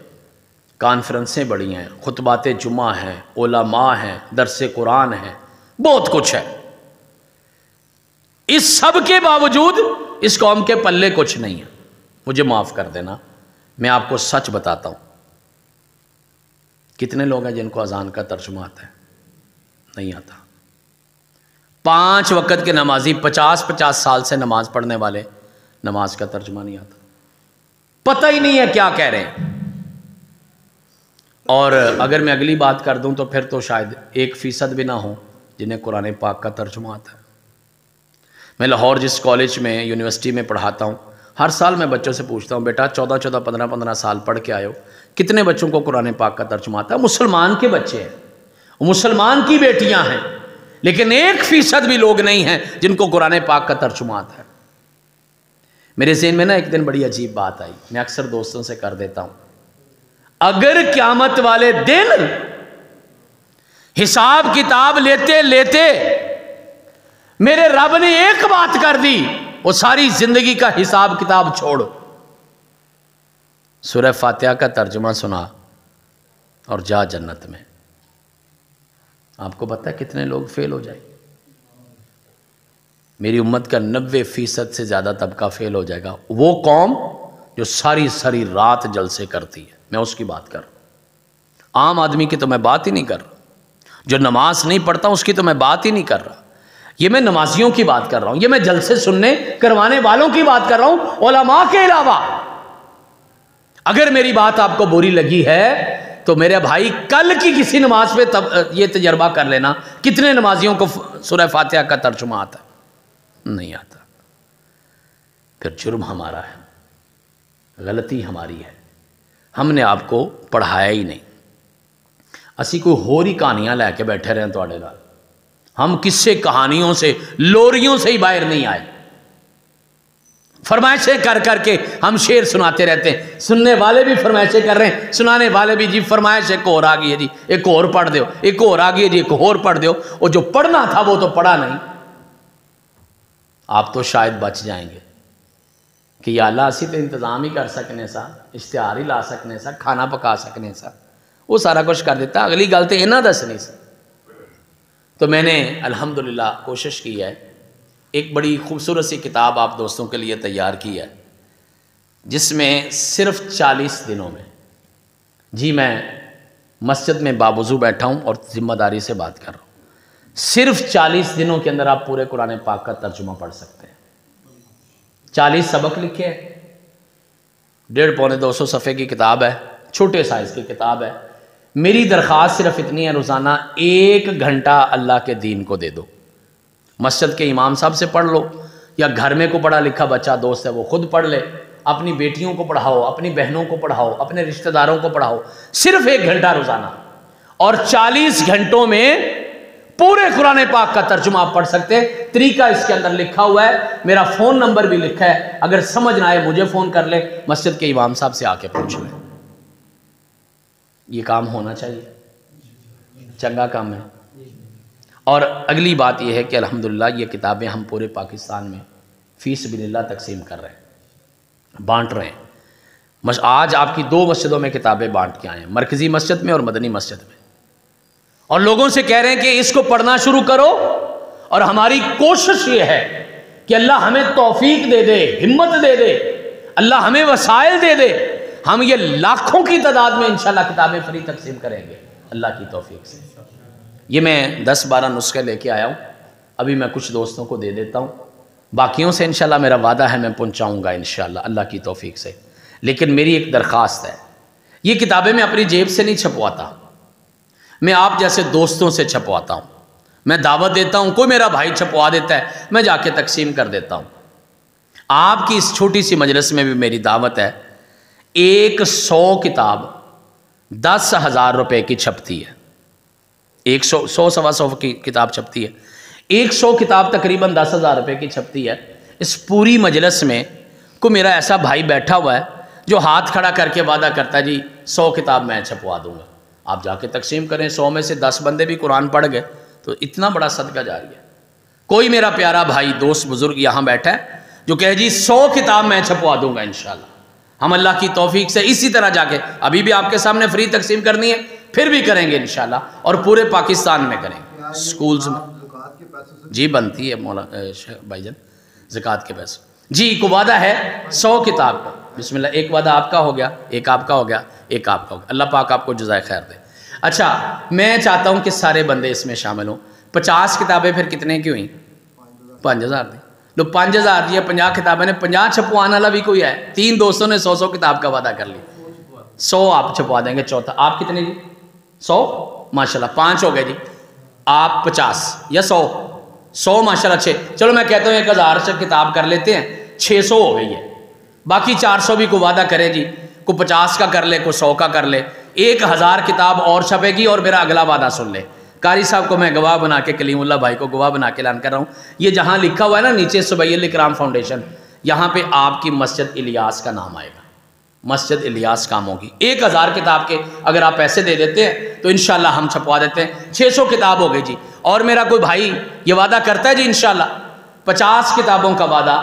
کانفرنسیں بڑی ہیں, خطبات جمعہ ہیں, علماء ہیں, درس قرآن ہیں, بہت کچھ ہے. اس سب کے باوجود اس قوم کے پلے کچھ نہیں ہے. مجھے معاف کر دینا, میں آپ کو سچ بتاتا ہوں. کتنے لوگ ہیں جن کو اذان کا ترجمہ آتا ہے؟ نہیں آتا. 5 وقت کے نمازی 50 سال سے نماز پڑھنے والے, نماز کا ترجمہ نہیں آتا, پتہ ہی نہیں ہے کیا کہہ رہے ہیں. اور اگر میں اگلی بات کر دوں تو پھر تو شاید 1% بھی نہ ہو جنہیں قرآن پاک کا ترجمہ آتا ہے. میں لاہور جس کالج میں یونیورسٹی میں پڑھاتا ہوں, ہر سال میں بچوں سے پوچھتا ہوں بیٹا 14 15 سال پڑھ کے آئے ہو, کتنے بچوں کو قرآن پاک کا ترجمہ آتا ہے؟ مسلمان کے بچے ہیں, مسلمان کی بیٹیاں ہیں, لیکن 1% بھی لوگ نہیں ہیں جن کو قرآن پاک کا ترجمہ آتا ہے. میرے ذہن میں نا ایک دن بڑی عجیب بات آئی, میں اکثر دوستوں سے کر دیتا ہوں. اگر قیامت والے دن حساب کتاب لیتے لیتے میرے رب نے ایک بات کر دی, وہ ساری زندگی کا حساب کتاب چھوڑ, سورہ فاتحہ کا ترجمہ سنا اور جا جنت میں. آپ کو پتہ ہے کتنے لوگ فیل ہو جائیں؟ میری امت کا 90% سے زیادہ طبقہ فیل ہو جائے گا. وہ قوم جو ساری رات جلسے کرتی ہے, میں اس کی بات کر رہا ہوں. عام آدمی کی تو میں بات ہی نہیں کر رہا, جو نماز نہیں پڑھتا اس کی تو میں بات ہی نہیں کر رہا. یہ میں نمازیوں کی بات کر رہا ہوں, یہ میں جلسے سننے کروانے والوں کی بات کر رہا ہوں, علماء کے علاوہ. اگر میری بات آپ کو بری لگی ہے تو میرے بھائی کل کی کسی نماز پہ یہ تجربہ کر لینا, کتنے نمازیوں کو سورہ فاتحہ کا ترجمہ آتا ہے؟ نہیں آتا. پھر جرم ہمارا ہے, غلطی ہماری ہے, ہم نے آپ کو پڑھایا ہی نہیں. اسی کوئی ہور ہی کہانیاں لے کے بیٹھے رہے تواڈے نال, ہم قصے کہانیوں سے لوریوں سے ہی باہر نہیں آئے. فرمائشیں کر کر کے ہم شعر سناتے رہتے ہیں, سننے والے بھی فرمائشیں کر رہے ہیں, سنانے والے بھی جی فرمائش ایک اور آ گئی ہے جی, ایک اور پڑھ دیو, ایک اور آ گئی ہے جی, ایک اور پڑھ دیو. اور جو پڑھنا تھا وہ تو پڑھا نہیں. آپ تو شاید بچ جائیں گے کہ یا اللہ اسی تو انتظام ہی کر سکنے سا, اشتہار ہی لا سکنے سا, کھانا پکا سکنے سا, وہ سارا کچھ کر دیتا. اگلی گل تو انہاں دسنی سا. تو میں نے الحمدللہ کوشش کی ہے, ایک بڑی خوبصورت سی کتاب آپ دوستوں کے لیے تیار کی ہے, جس میں صرف 40 دنوں میں, جی میں مسجد میں باوضو بیٹھا ہوں اور ذمہ داری سے بات کر رہا ہوں, صرف 40 دنوں کے اندر آپ پورے قرآن پاک کا ترجمہ پڑھ سکتے ہیں. 40 سبق لکھے ہیں, 150 پونے 200 صفحے کی کتاب ہے, چھوٹے سائز کی کتاب ہے. میری درخواست صرف اتنی ہے، روزانہ 1 گھنٹہ اللہ کے دین کو دے دو. مسجد کے امام صاحب سے پڑھ لو، یا گھر میں کو پڑھا لکھا بچہ دوست ہے وہ خود پڑھ لے. اپنی بیٹیوں کو پڑھاؤ، اپنی بہنوں کو پڑھاؤ، اپنے رشتہ داروں کو پڑھاؤ. صرف 1 گھنٹہ روزانہ، اور 40 گھنٹوں میں پورے قرآن پاک کا ترجمہ آپ پڑھ سکتے ہیں. طریقہ اس کے اندر لکھا ہوا ہے، میرا فون نمبر بھی لکھا ہے. اگر سمجھ نہ آئے مجھے فون کر لے، مسجد کے امام صاحب سے آ کے پوچھ لیں. یہ کام ہونا چاہیے، چنگا کام ہے. اور اگلی بات یہ ہے کہ الحمدللہ یہ کتابیں ہم پورے پاکستان میں فی سبیل اللہ تقسیم کر رہے ہیں، بانٹ رہے ہیں. آج آپ کی 2 مسجدوں میں کتابیں بانٹ کے آئے ہیں، مرکزی مسجد میں اور مدنی مسجد میں. اور لوگوں سے کہہ رہے ہیں کہ اس کو پڑھنا شروع کرو. اور ہماری کوشش یہ ہے کہ اللہ ہمیں توفیق دے دے، ہمت دے دے، اللہ ہمیں وسائل دے دے. ہم یہ لاکھوں کی تعداد میں انشاءاللہ کتابیں فری تقسیم کریں گے اللہ کی توفیق سے. یہ میں 10-12 نسخے لے کے آیا ہوں، ابھی میں کچھ دوستوں کو دے دیتا ہوں. باقیوں سے انشاءاللہ میرا وعدہ ہے میں پہنچاؤں گا انشاءاللہ اللہ کی توفیق سے. لیکن میری ایک درخواست ہے، یہ کتابیں میں اپنی جیب سے نہیں چھپواتا، میں آپ جیسے دوستوں سے چھپواتا ہوں. میں دعوت دیتا ہوں، کوئی میرا بھائی چھپوا دیتا ہے، میں جا کے تقسیم کر دیتا ہوں. آپ کی اس چھوٹی سی مجلس میں بھی میری دعوت ہے. 100 کتاب 10,000 روپے کی چھپتی ہے. 100 کی کتاب چھپتی ہے. 100 کتاب تقریباً 10,000 روپے کی چھپتی ہے. اس پوری مجلس میں کوئی میرا ایسا بھائی بیٹھا ہوا ہے جو ہاتھ کھڑا کر کے وعدہ کرتا ہے جی 100 کتاب میں چھپوا دوں گا. آپ جا کے تقسیم کریں، 100 میں سے 10 بندے بھی قرآن پڑھ گئے تو اتنا بڑا صدقہ جاری ہے. کوئی میرا پیارا بھائی دوست بزرگ یہاں بیٹھا ہے جو کہے جی 100 کتاب میں چھپوا دوں گا انشاءاللہ. ہم اللہ کی توفیق سے اسی طرح جا کے ابھی بھی آپ کے سامنے فری تقسیم کرنی ہے، پھر بھی کریں گے انشاءاللہ، اور پورے پاکستان میں کریں گے. سکولز میں جی بنتی ہے بھائی جان زکوٰۃ کے پیسے. جی کو وعدہ ہے 100 کتاب کا. بسم اللہ، ایک وعدہ آپ کا ہو گیا، ایک آپ کا ہو گیا، ایک آپ کا ہو گیا. اللہ پاک آپ کو جزائے خیر دے. اچھا میں چاہتا ہوں کہ سارے بندے اس میں شامل ہوں. 50 کتابیں پھر کتنے کی ہوئیں؟ 5,000 دی. لو 5,000 دی 50 کتابیں نے 50 چھپوانے والا بھی کوئی ہے. 3 دوستوں نے 100 کتاب کا وعدہ کر لی. 100 آپ چھپوا دیں گے. چوتھا آپ کتنے جی؟ 100 ماشاءاللہ. 5 ہو گئے جی. آپ 50 یا 100 ماشاءاللہ 6. چلو میں کہتا ہوں 1,000 سے کتاب کر لیتے ہیں، 600 ہو گئی ہے. باقی 400 بھی کو وعدہ کرے جی، کو 50 کا کر لے، کو 100 کا کر لے. 1,000 کتاب اور چھپے گی. اور میرا اگلا وعدہ سن لے. قاری صاحب کو میں گواہ بنا کے، کلیم اللہ بھائی کو گواہ بنا کے اعلان کر رہا ہوں. یہ جہاں لکھا ہوا ہے نا نیچے سبیل الاکرام فاؤنڈیشن، یہاں پہ آپ کی مسجد الیاس کا نام آئے گا. مسجد الیاس کام ہوگی. 1,000 کتاب کے اگر آپ پیسے دے دیتے ہیں تو انشاءاللہ ہم چھپوا دیتے ہیں. 600 کتاب ہو گئی جی. اور میرا کوئی بھائی یہ وعدہ کرتا ہے جی انشاءاللہ 50 کتابوں کا وعدہ،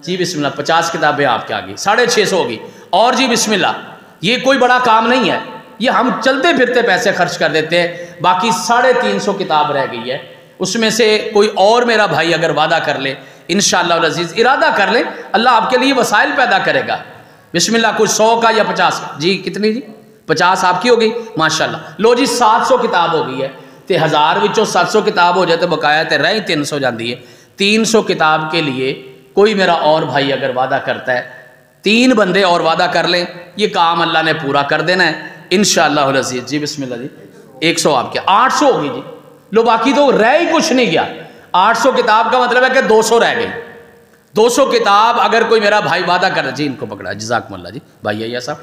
جی بسم اللہ 50 کتابیں آپ کے آگئی 650 ہوگی. اور جی بسم اللہ، یہ کوئی بڑا کام نہیں ہے، یہ ہم چلتے پھرتے پیسے خرچ کر دیتے ہیں. باقی 350 کتاب رہ گئی ہے. اس میں سے کوئی اور میرا بھائی اگر وعدہ کر لے انشاءاللہ العزیز، ارادہ کر لے، اللہ آپ کے لیے وسائل پیدا کرے گا. بسم اللہ، کوئی 100 کا یا 50 کا. جی کتنی جی؟ 50 آپ کی ہو گئی ماشاءاللہ. لو جی 700 کتاب ہو گئی ہے. تے 1000 وچوں 700 کتاب ہو جائے تو بقایا تے رہی 300 جاندی ہے. 300 کتاب کے لیے کوئی میرا اور بھائی اگر وعدہ کرتا ہے، 3 بندے اور وعدہ کر لیں، یہ کام اللہ نے پورا کر دینا ہے انشاءاللہ العزیز. جی بسم اللہ جی. 100 آپ کے 800 ہوگی جی. لو باقی تو رہ ہی کچھ نہیں گیا. 800 کتاب کا مطلب ہے کہ 200 رہ گئی. 200 کتاب اگر کوئی میرا بھائی وعدہ کر، جی ان کو پکڑا جزاکم اللہ جی. بھائی ہے صاحب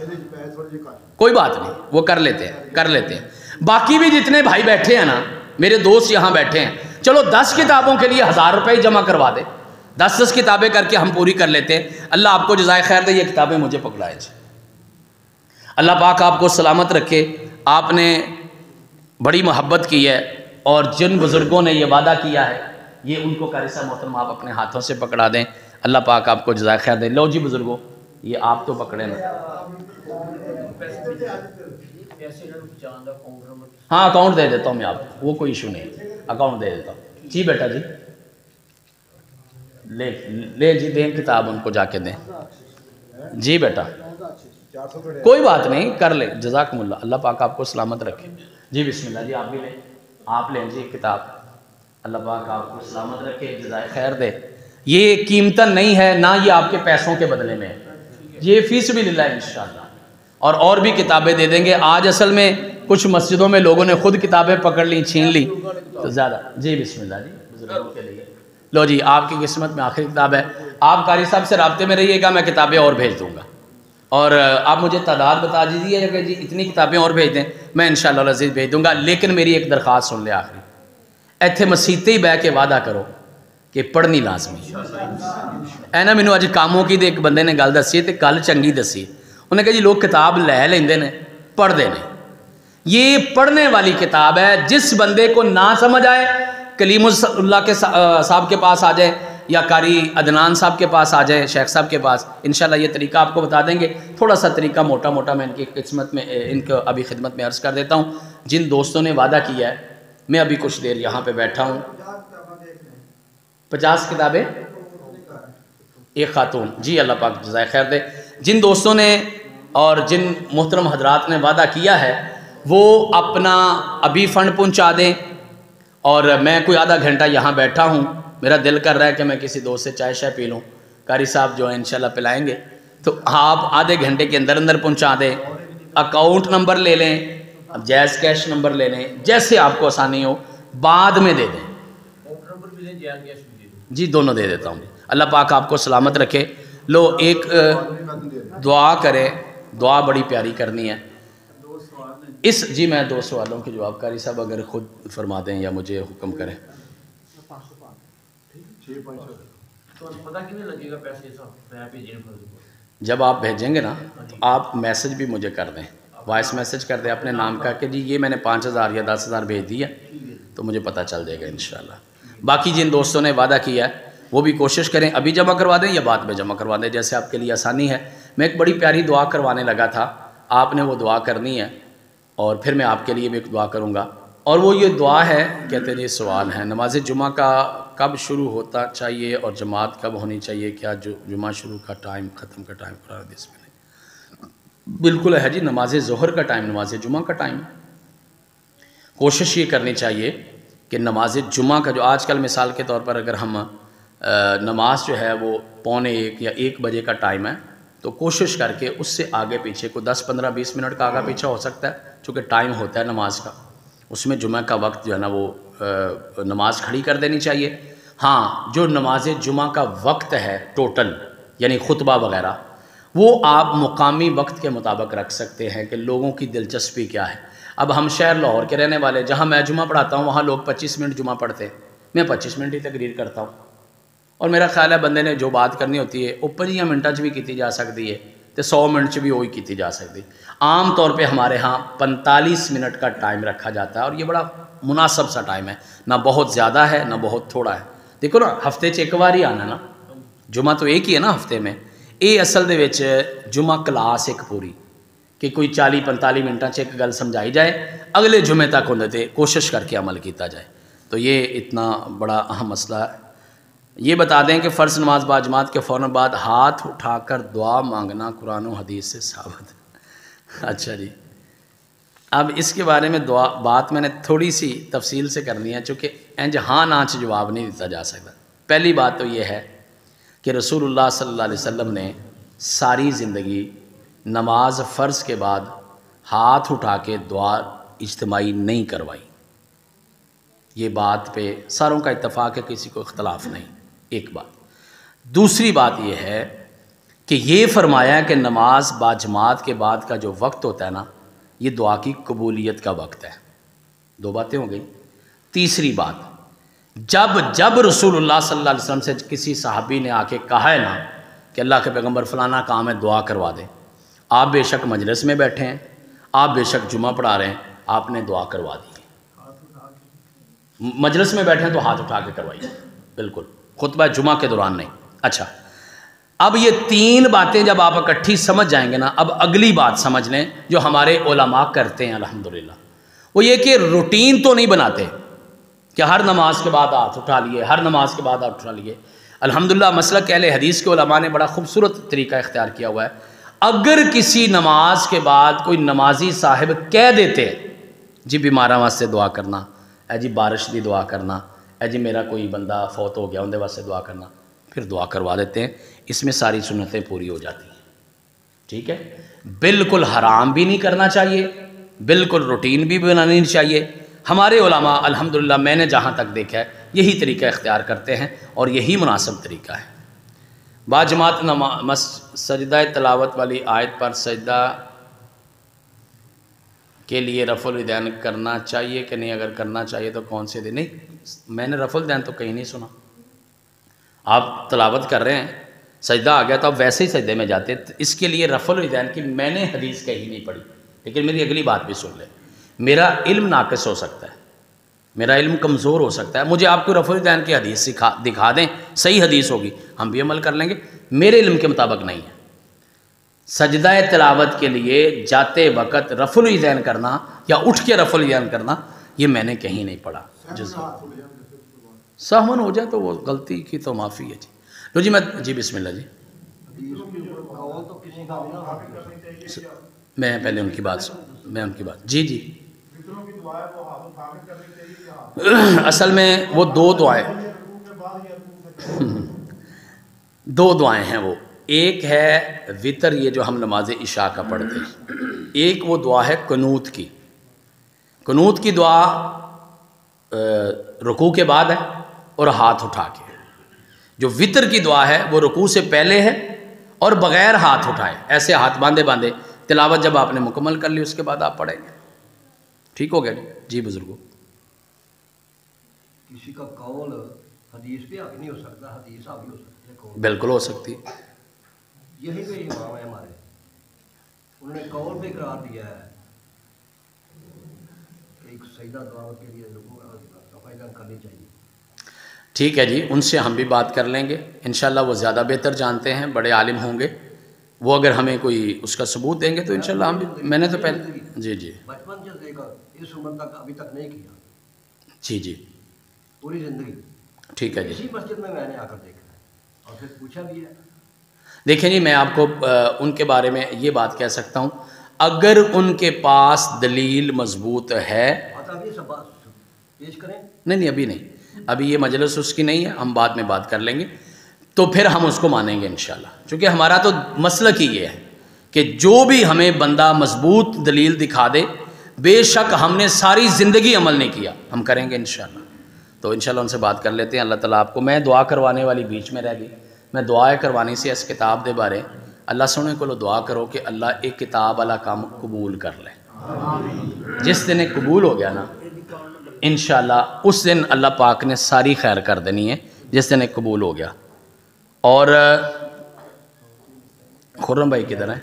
کوئی بات نہیں، وہ کر لیتے ہیں. باقی بھی جتنے بھائی بیٹھے ہیں نا، میرے دوست یہاں بیٹھے ہیں، چلو 10 کتابوں کے لیے 1000 روپے جمع کروا دے. 10 کتابیں کر کے ہم پوری کر لیتے ہیں. اللہ آپ کو جزائے خیر دے. یہ کتابیں مجھے پکڑائے جی. اللہ پاک آپ کو سلامت رکھے. آپ نے بڑی محبت کی ہے، اور جن بزرگوں نے یہ وعدہ کیا ہے یہ ان کو قاری صاحب محترم آپ اپنے ہاتھوں سے پکڑا دیں. اللہ پاک آپ کو جزائے خیر دے. لو جی بزرگوں، یہ آپ تو پکڑے نا. ہاں اکاؤنٹ دے دیتا ہوں میں آپ کو، وہ کوئی ایشو نہیں، اکاؤنٹ دے دیتا ہوں. جی بیٹا جی لے جی دیں کتاب ان کو جا کے دیں. جی بیٹا کوئی بات نہیں، کر لیں. جزاکم اللہ. اللہ پاک آپ کو سلامت رکھے. جی بسم اللہ جی. آپ بھی لیں، آپ لیں جی کتاب. اللہ پاک آپ کو سلامت رکھے، جزائے خیر دے. یہ قیمتاً نہیں ہے، نہ یہ آپ کے پیسوں کے بدلے میں ہے، یہ فی سبیل اللہ انشاءاللہ. اور بھی کتابیں دے دیں گے. آج اصل میں کچھ مسجدوں میں لوگوں نے خود کتابیں پکڑ لیں، چھین لیں تو زیادہ. جی بسم اللہ جی، بزرگوں کے لیے لو جی، آپ کی قسمت میں آخری کتاب ہے. آپ قاری صاحب سے رابطے میں رہیے گا، میں کتابیں اور بھیج دوں گا. اور آپ مجھے تعداد بتا دیجیے کہ جی اتنی کتابیں اور بھیج دیں، میں انشاءاللہ العزیز بھیج دوں گا. لیکن میری ایک درخواست سن لے آخری، ایتھے مسیتے ہی بہ کے وعدہ کرو کہ پڑھنی لازمی ہے نا. مینوں اج کاموں کی ایک بندے نے گل دسی تے گل چنگی دسی. انہیں کہا جی لوگ کتاب لے لیندے نے، پڑھتے ہیں. یہ پڑھنے والی کتاب ہے. جس بندے کو نہ سمجھ آئے کلیم اللہ کے صاحب کے پاس آ جائے یا قاری عدنان صاحب کے پاس آ جائے، شیخ صاحب کے پاس. انشاءاللہ یہ طریقہ آپ کو بتا دیں گے. تھوڑا سا طریقہ موٹا موٹا میں ان کی قسمت میں ان کو ابھی خدمت میں عرض کر دیتا ہوں. جن دوستوں نے وعدہ کیا ہے، میں ابھی کچھ دیر یہاں پہ بیٹھا ہوں. 50 کتابیں ایک خاتون، جی اللہ پاک جزائے خیر دے. جن دوستوں نے اور جن محترم حضرات نے وعدہ کیا ہے وہ اپنا ابھی فنڈ پہنچا دیں. اور میں کوئی آدھا گھنٹہ یہاں بیٹھا ہوں، میرا دل کر رہا ہے کہ میں کسی دوست سے چائے شائے پی لوں. قاری صاحب جو ہیں انشاءاللہ پلائیں گے، تو آپ آدھے گھنٹے کے اندر اندر پہنچا دیں. اکاؤنٹ نمبر لے لیں، جائز کیش نمبر لے لیں، جیسے آپ کو آسانی ہو. بعد میں دے دیں. جی دونوں دے دیتا ہوں. اللہ پاک آپ کو سلامت رکھے. لو ایک دعا کرے، دعا بڑی پیاری کرنی ہے. جی میں 2 سوالوں کے جواب قاری صاحب اگر خود فرما دیں یا مجھے حکم کریں. جب آپ بھیجیں گے نا تو آپ میسج بھی مجھے کر دیں، وائس میسج کر دیں اپنے نام کا کہ جی یہ میں نے 5000 یا 10000 بھیج دیا، تو مجھے پتہ چل جائے گا انشاءاللہ. باقی جن دوستوں نے وعدہ کیا ہے وہ بھی کوشش کریں ابھی جمع کروا دیں یا بعد میں جمع کروا دیں، جیسے آپ کے لیے آسانی ہے. میں ایک بڑی پیاری دعا کروانے لگا تھا، آپ نے وہ دعا کرنی ہے اور پھر میں آپ کے لیے بھی ایک دعا کروں گا. اور وہ یہ دعا ہے، کہتے ہیں یہ سوال ہے، نماز جمعہ کا کب شروع ہوتا چاہیے اور جماعت کب ہونی چاہیے؟ کیا جمعہ شروع کا ٹائم ختم کا ٹائم قرآن حدیث میں نہیں؟ بالکل ہے جی، نماز ظہر کا ٹائم نماز جمعہ کا ٹائم. کوشش یہ کرنی چاہیے کہ نماز جمعہ کا جو آج کل مثال کے طور پر اگر ہم نماز جو ہے وہ 12:45 یا 1 بجے کا ٹائم ہے، تو کوشش کر کے اس سے آگے پیچھے کو 10 15 20 منٹ کا آگا پیچھے ہو سکتا ہے، چونکہ ٹائم ہوتا ہے نماز کا. اس میں جمعہ کا وقت جو ہے نا وہ نماز کھڑی کر دینی چاہیے. ہاں جو نماز جمعہ کا وقت ہے ٹوٹل یعنی خطبہ وغیرہ، وہ آپ مقامی وقت کے مطابق رکھ سکتے ہیں کہ لوگوں کی دلچسپی کیا ہے. اب ہم شہر لاہور کے رہنے والے، جہاں میں جمعہ پڑھاتا ہوں وہاں لوگ 25 منٹ جمعہ پڑھتے ہیں، میں 25 منٹ ہی تقریر کرتا ہوں. اور میرا خیال ہے بندے نے جو بات کرنی ہوتی ہے وہ 5 منٹ بھی کی جا سکتی ہے تو 100 منٹ بھی وہی کی جا سکتی. عام طور پہ ہمارے ہاں 45 منٹ کا ٹائم رکھا جاتا ہے، اور یہ بڑا مناسب سا ٹائم ہے، نہ بہت زیادہ ہے نہ بہت تھوڑا ہے. دیکھو نا ہفتے ایک بار ہی آنا نا، جمعہ تو ایک ہی ہے نا ہفتے میں. یہ اصل دے وچ جمعہ کلاس ایک پوری کہ کوئی 40-45 منٹاں ایک گل سمجھائی جائے، اگلے جمعے تک ہونے تے کوشش کر کے عمل کیتا جائے. تو یہ اتنا بڑا اہم مسئلہ ہے. یہ بتا دیں کہ فرض نماز با جماعت کے فوراً بعد ہاتھ اٹھا کر دعا مانگنا قرآن و حدیث سے ثابت ہے. اچھا جی، اب اس کے بارے میں بات میں نے تھوڑی سی تفصیل سے کرنی ہے، چونکہ انج ہاں نہ جواب نہیں دیتا جا سکتا. پہلی بات تو یہ ہے کہ رسول اللہ صلی اللہ علیہ وسلم نے ساری زندگی نماز فرض کے بعد ہاتھ اٹھا کے دعا اجتماعی نہیں کروائی. یہ بات پہ ساروں کا اتفاق ہے، کسی کو اختلاف نہیں. ایک بات. دوسری بات یہ ہے کہ یہ فرمایا کہ نماز با جماعت کے بعد کا جو وقت ہوتا ہے نا، یہ دعا کی قبولیت کا وقت ہے. 2 باتیں ہو گئی. تیسری بات، جب رسول اللہ صلی اللہ علیہ وسلم سے کسی صحابی نے آ کے کہا ہے نا کہ اللہ کے پیغمبر فلانا کام ہے دعا کروا دیں، آپ بے شک مجلس میں بیٹھے ہیں، آپ بے شک جمعہ پڑھا رہے ہیں، آپ نے دعا کروا دی. مجلس میں بیٹھے ہیں تو ہاتھ اٹھا کے کروائیے، بالکل خطبہ جمعہ کے دوران نہیں. اچھا، اب یہ 3 باتیں جب آپ اکٹھی سمجھ جائیں گے نا، اب اگلی بات سمجھ لیں جو ہمارے علماء کرتے ہیں الحمدللہ. وہ یہ کہ روٹین تو نہیں بناتے کہ ہر نماز کے بعد ہاتھ اٹھا لیے، ہر نماز کے بعد ہاتھ اٹھا لیے. الحمدللہ مسلک اہل حدیث کے علماء نے بڑا خوبصورت طریقہ اختیار کیا ہوا ہے. اگر کسی نماز کے بعد کوئی نمازی صاحب کہہ دیتے جی بیماراں واسطے دعا کرنا، اے جی بارش دی دعا کرنا، اے جی میرا کوئی بندہ فوت ہو گیا اندے واسطے دعا کرنا، پھر دعا کروا دیتے ہیں. اس میں ساری سنتیں پوری ہو جاتی ہیں. ٹھیک ہے، بالکل حرام بھی نہیں کرنا چاہیے، بالکل روٹین بھی بنانی نہیں چاہیے۔ ہمارے علماء الحمدللہ میں نے جہاں تک دیکھا ہے یہی طریقہ اختیار کرتے ہیں اور یہی مناسب طریقہ ہے۔ باجماعت سجدہ تلاوت والی آیت پر سجدہ کے لیے رفع الیدین کرنا چاہیے کہ نہیں؟ اگر کرنا چاہیے تو کون سے دن؟ نہیں، میں نے رفع الیدین تو کہیں نہیں سنا۔ آپ تلاوت کر رہے ہیں، سجدہ آ گیا تو آپ ویسے ہی سجدے میں جاتے، اس کے لیے رفع الیدین کی میں نے حدیث کہیں نہیں پڑھی۔ لیکن میری اگلی بات بھی سن لیں، میرا علم ناقص ہو سکتا ہے، میرا علم کمزور ہو سکتا ہے، مجھے آپ کو رفع الیدین کی حدیث دکھا دیں، صحیح حدیث ہوگی، ہم بھی عمل کر لیں گے، میرے علم کے مطابق نہیں ہے۔ سجدہ تلاوت کے لیے جاتے وقت رفع الیدین کرنا یا اٹھ کے رفع الیدین کرنا، یہ میں نے کہیں نہیں پڑھا۔ سہون ہو جائے تو وہ غلطی کی تو معافی ہے جی۔ لو جی، میں جی بسم اللہ جی، میں پہلے ان کی بات جی جی، اصل میں وہ دو دعائیں ہیں، وہ ایک ہے وطر، یہ جو ہم نماز عشاء کا پڑھتے ہیں، ایک وہ دعا ہے قنوت کی۔ قنوت کی دعا رکوع کے بعد ہے اور ہاتھ اٹھا کے۔ جو وطر کی دعا ہے وہ رکوع سے پہلے ہے اور بغیر ہاتھ اٹھائے، ایسے ہاتھ باندھے باندھے تلاوت جب آپ نے مکمل کر لی اس کے بعد آپ پڑھیں گے۔ ٹھیک ہو گیا جی بزرگوں؟ کسی کا قول حدیث پہ حق نہیں ہو سکتا، حدیث آپ بھی ہو سکتی ہے، بالکل ہو سکتی ہے۔ یہی پہ امام ہے ہمارے، انہوں نے قول پہ قرار دیا ہے کہ ایک سجدہ دعوت کے لیے رفع الیدین کرنی چاہیے۔ ٹھیک ہے جی، ان سے ہم بھی بات کر لیں گے انشاءاللہ، وہ زیادہ بہتر جانتے ہیں، بڑے عالم ہوں گے، وہ اگر ہمیں کوئی اس کا ثبوت دیں گے تو انشاءاللہ ہم بھی، میں نے تو پہلے جی جی بچپن سے دے کر اس عمر تک ابھی تک نہیں کیا، جی جی پوری زندگی۔ ٹھیک ہے جی۔ اسی مسجد میں نے آ کر دیکھا ہے اور پھر پوچھا بھی ہے۔ دیکھیں جی، میں آپ کو ان کے بارے میں یہ بات کہہ سکتا ہوں، اگر ان کے پاس دلیل مضبوط ہے، ابھی سب بات پیش کریں؟ نہیں ابھی نہیں، ابھی یہ مجلس اس کی نہیں ہے، ہم بعد میں بات کر لیں گے، تو پھر ہم اس کو مانیں گے انشاءاللہ، چونکہ ہمارا تو مسلک ہی یہ ہے کہ جو بھی ہمیں بندہ مضبوط دلیل دکھا دے، بے شک ہم نے ساری زندگی عمل نہیں کیا، ہم کریں گے انشاءاللہ۔ تو انشاءاللہ ان سے بات کر لیتے ہیں۔ اللہ تعالیٰ آپ کو، میں دعا کروانے والی بیچ میں رہ گئی، میں دعائیں کروانی سی اس کتاب دے بارے، اللہ سونے کو دعا کرو کہ اللہ ایک کتاب والا کام قبول کر لے۔ جس دن قبول ہو گیا نا انشاءاللہ، اس دن اللہ پاک نے ساری خیر کر دینی ہے، جس دن قبول ہو گیا۔ اور خرم بھائی کدھر ہیں؟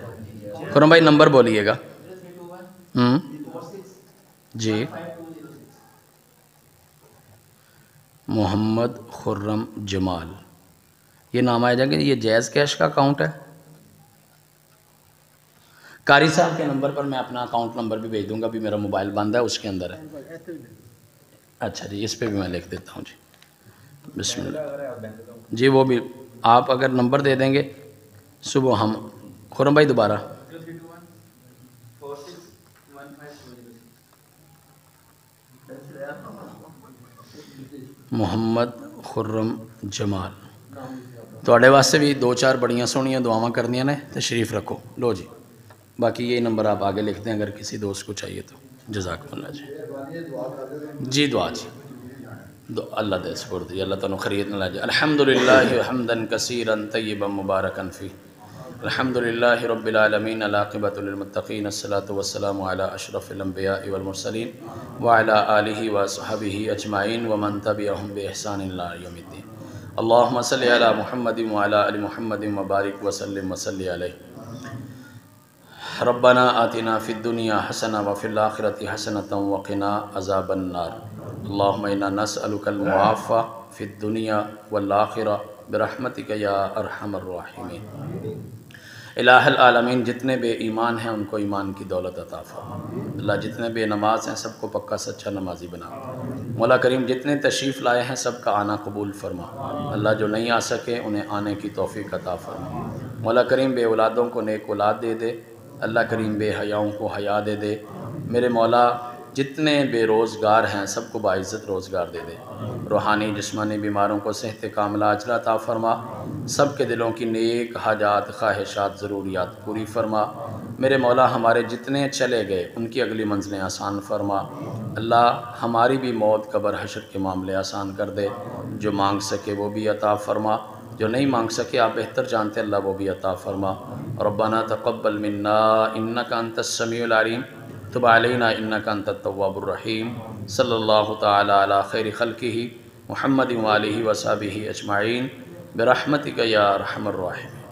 خرم بھائی نمبر بولیے گا۔ جی، محمد خرم جمال، یہ نام آئے جائیں گے، یہ جیز کیش کا اکاؤنٹ ہے۔ قاری صاحب کے نمبر پر میں اپنا اکاؤنٹ نمبر بھی بھیج دوں گا، بھی میرا موبائل بند ہے، اس کے اندر ہے۔ اچھا جی، اس پہ بھی میں لکھ دیتا ہوں جی، بسم اللہ جی۔ وہ بھی آپ اگر نمبر دے دیں گے صبح ہم، خرم بھائی دوبارہ، محمد خرم جمال، تھوڑے واسطے بھی دو چار بڑیاں سونیاں دعاواں کرنیاں نے، تشریف رکھو۔ لو جی، باقی یہی نمبر آپ آگے لکھ دیں اگر کسی دوست کو چاہیے تو۔ جزاکم اللہ جی جی، دعا جی، اللہ دے سپرد جی، اللہ تعالیٰ خرید نہ لائے۔ الحمدللہ حمدن کثیرا طیبا مبارکا فی، الحمدللہ رب العالمین، العاقبۃ للمتقین، الصلاۃ والسلام علی اشرف الانبیاء والمرسلین وعلی آلہ وصحبہ اجمعین ومن تبعہم بإحسان الی یوم الدین۔ اللہم صلی علی محمد وعلی آل محمد وبارک وسلم وصلی علیہ۔ ربنا آتنا فی الدنیا حسنہ وفی الآخرۃ حسنۃ وقنا عذاب النار۔ اللہم انا نسألک المعافی فی الدنیا والآخرہ برحمتک یا ارحم الراحمین۔ الہ العالمین، جتنے بے ایمان ہیں ان کو ایمان کی دولت عطا فرما۔ اللہ جتنے بے نماز ہیں سب کو پکا سچا نمازی بنا۔ مولا کریم جتنے تشریف لائے ہیں سب کا آنا قبول فرما۔ اللہ جو نہیں آ سکے انہیں آنے کی توفیق عطا فرما۔ مولا کریم بے اولادوں کو نیک اولاد دے دے، اللہ کریم بے حیاؤں کو حیا دے دے۔ میرے مولا جتنے بے روزگار ہیں سب کو باعزت روزگار دے دے، روحانی جسمانی بیماروں کو صحت کاملہ عاجلہ عطا فرما، سب کے دلوں کی نیک حاجات خواہشات ضروریات پوری فرما۔ میرے مولا ہمارے جتنے چلے گئے ان کی اگلی منزلیں آسان فرما۔ اللہ ہماری بھی موت قبر حشر کے معاملے آسان کر دے، جو مانگ سکے وہ بھی عطا فرما، جو نہیں مانگ سکے آپ بہتر جانتے اللہ وہ بھی عطا فرما۔ ربنا تقبل منا انک انت السمیع العلیم تب علینا انک انت التواب الرحیم۔ صلی اللہ تعالی علی خیر خلقہ محمد وآلہ وصحبہ اجمعین برحمتک یا ارحم الراحمین۔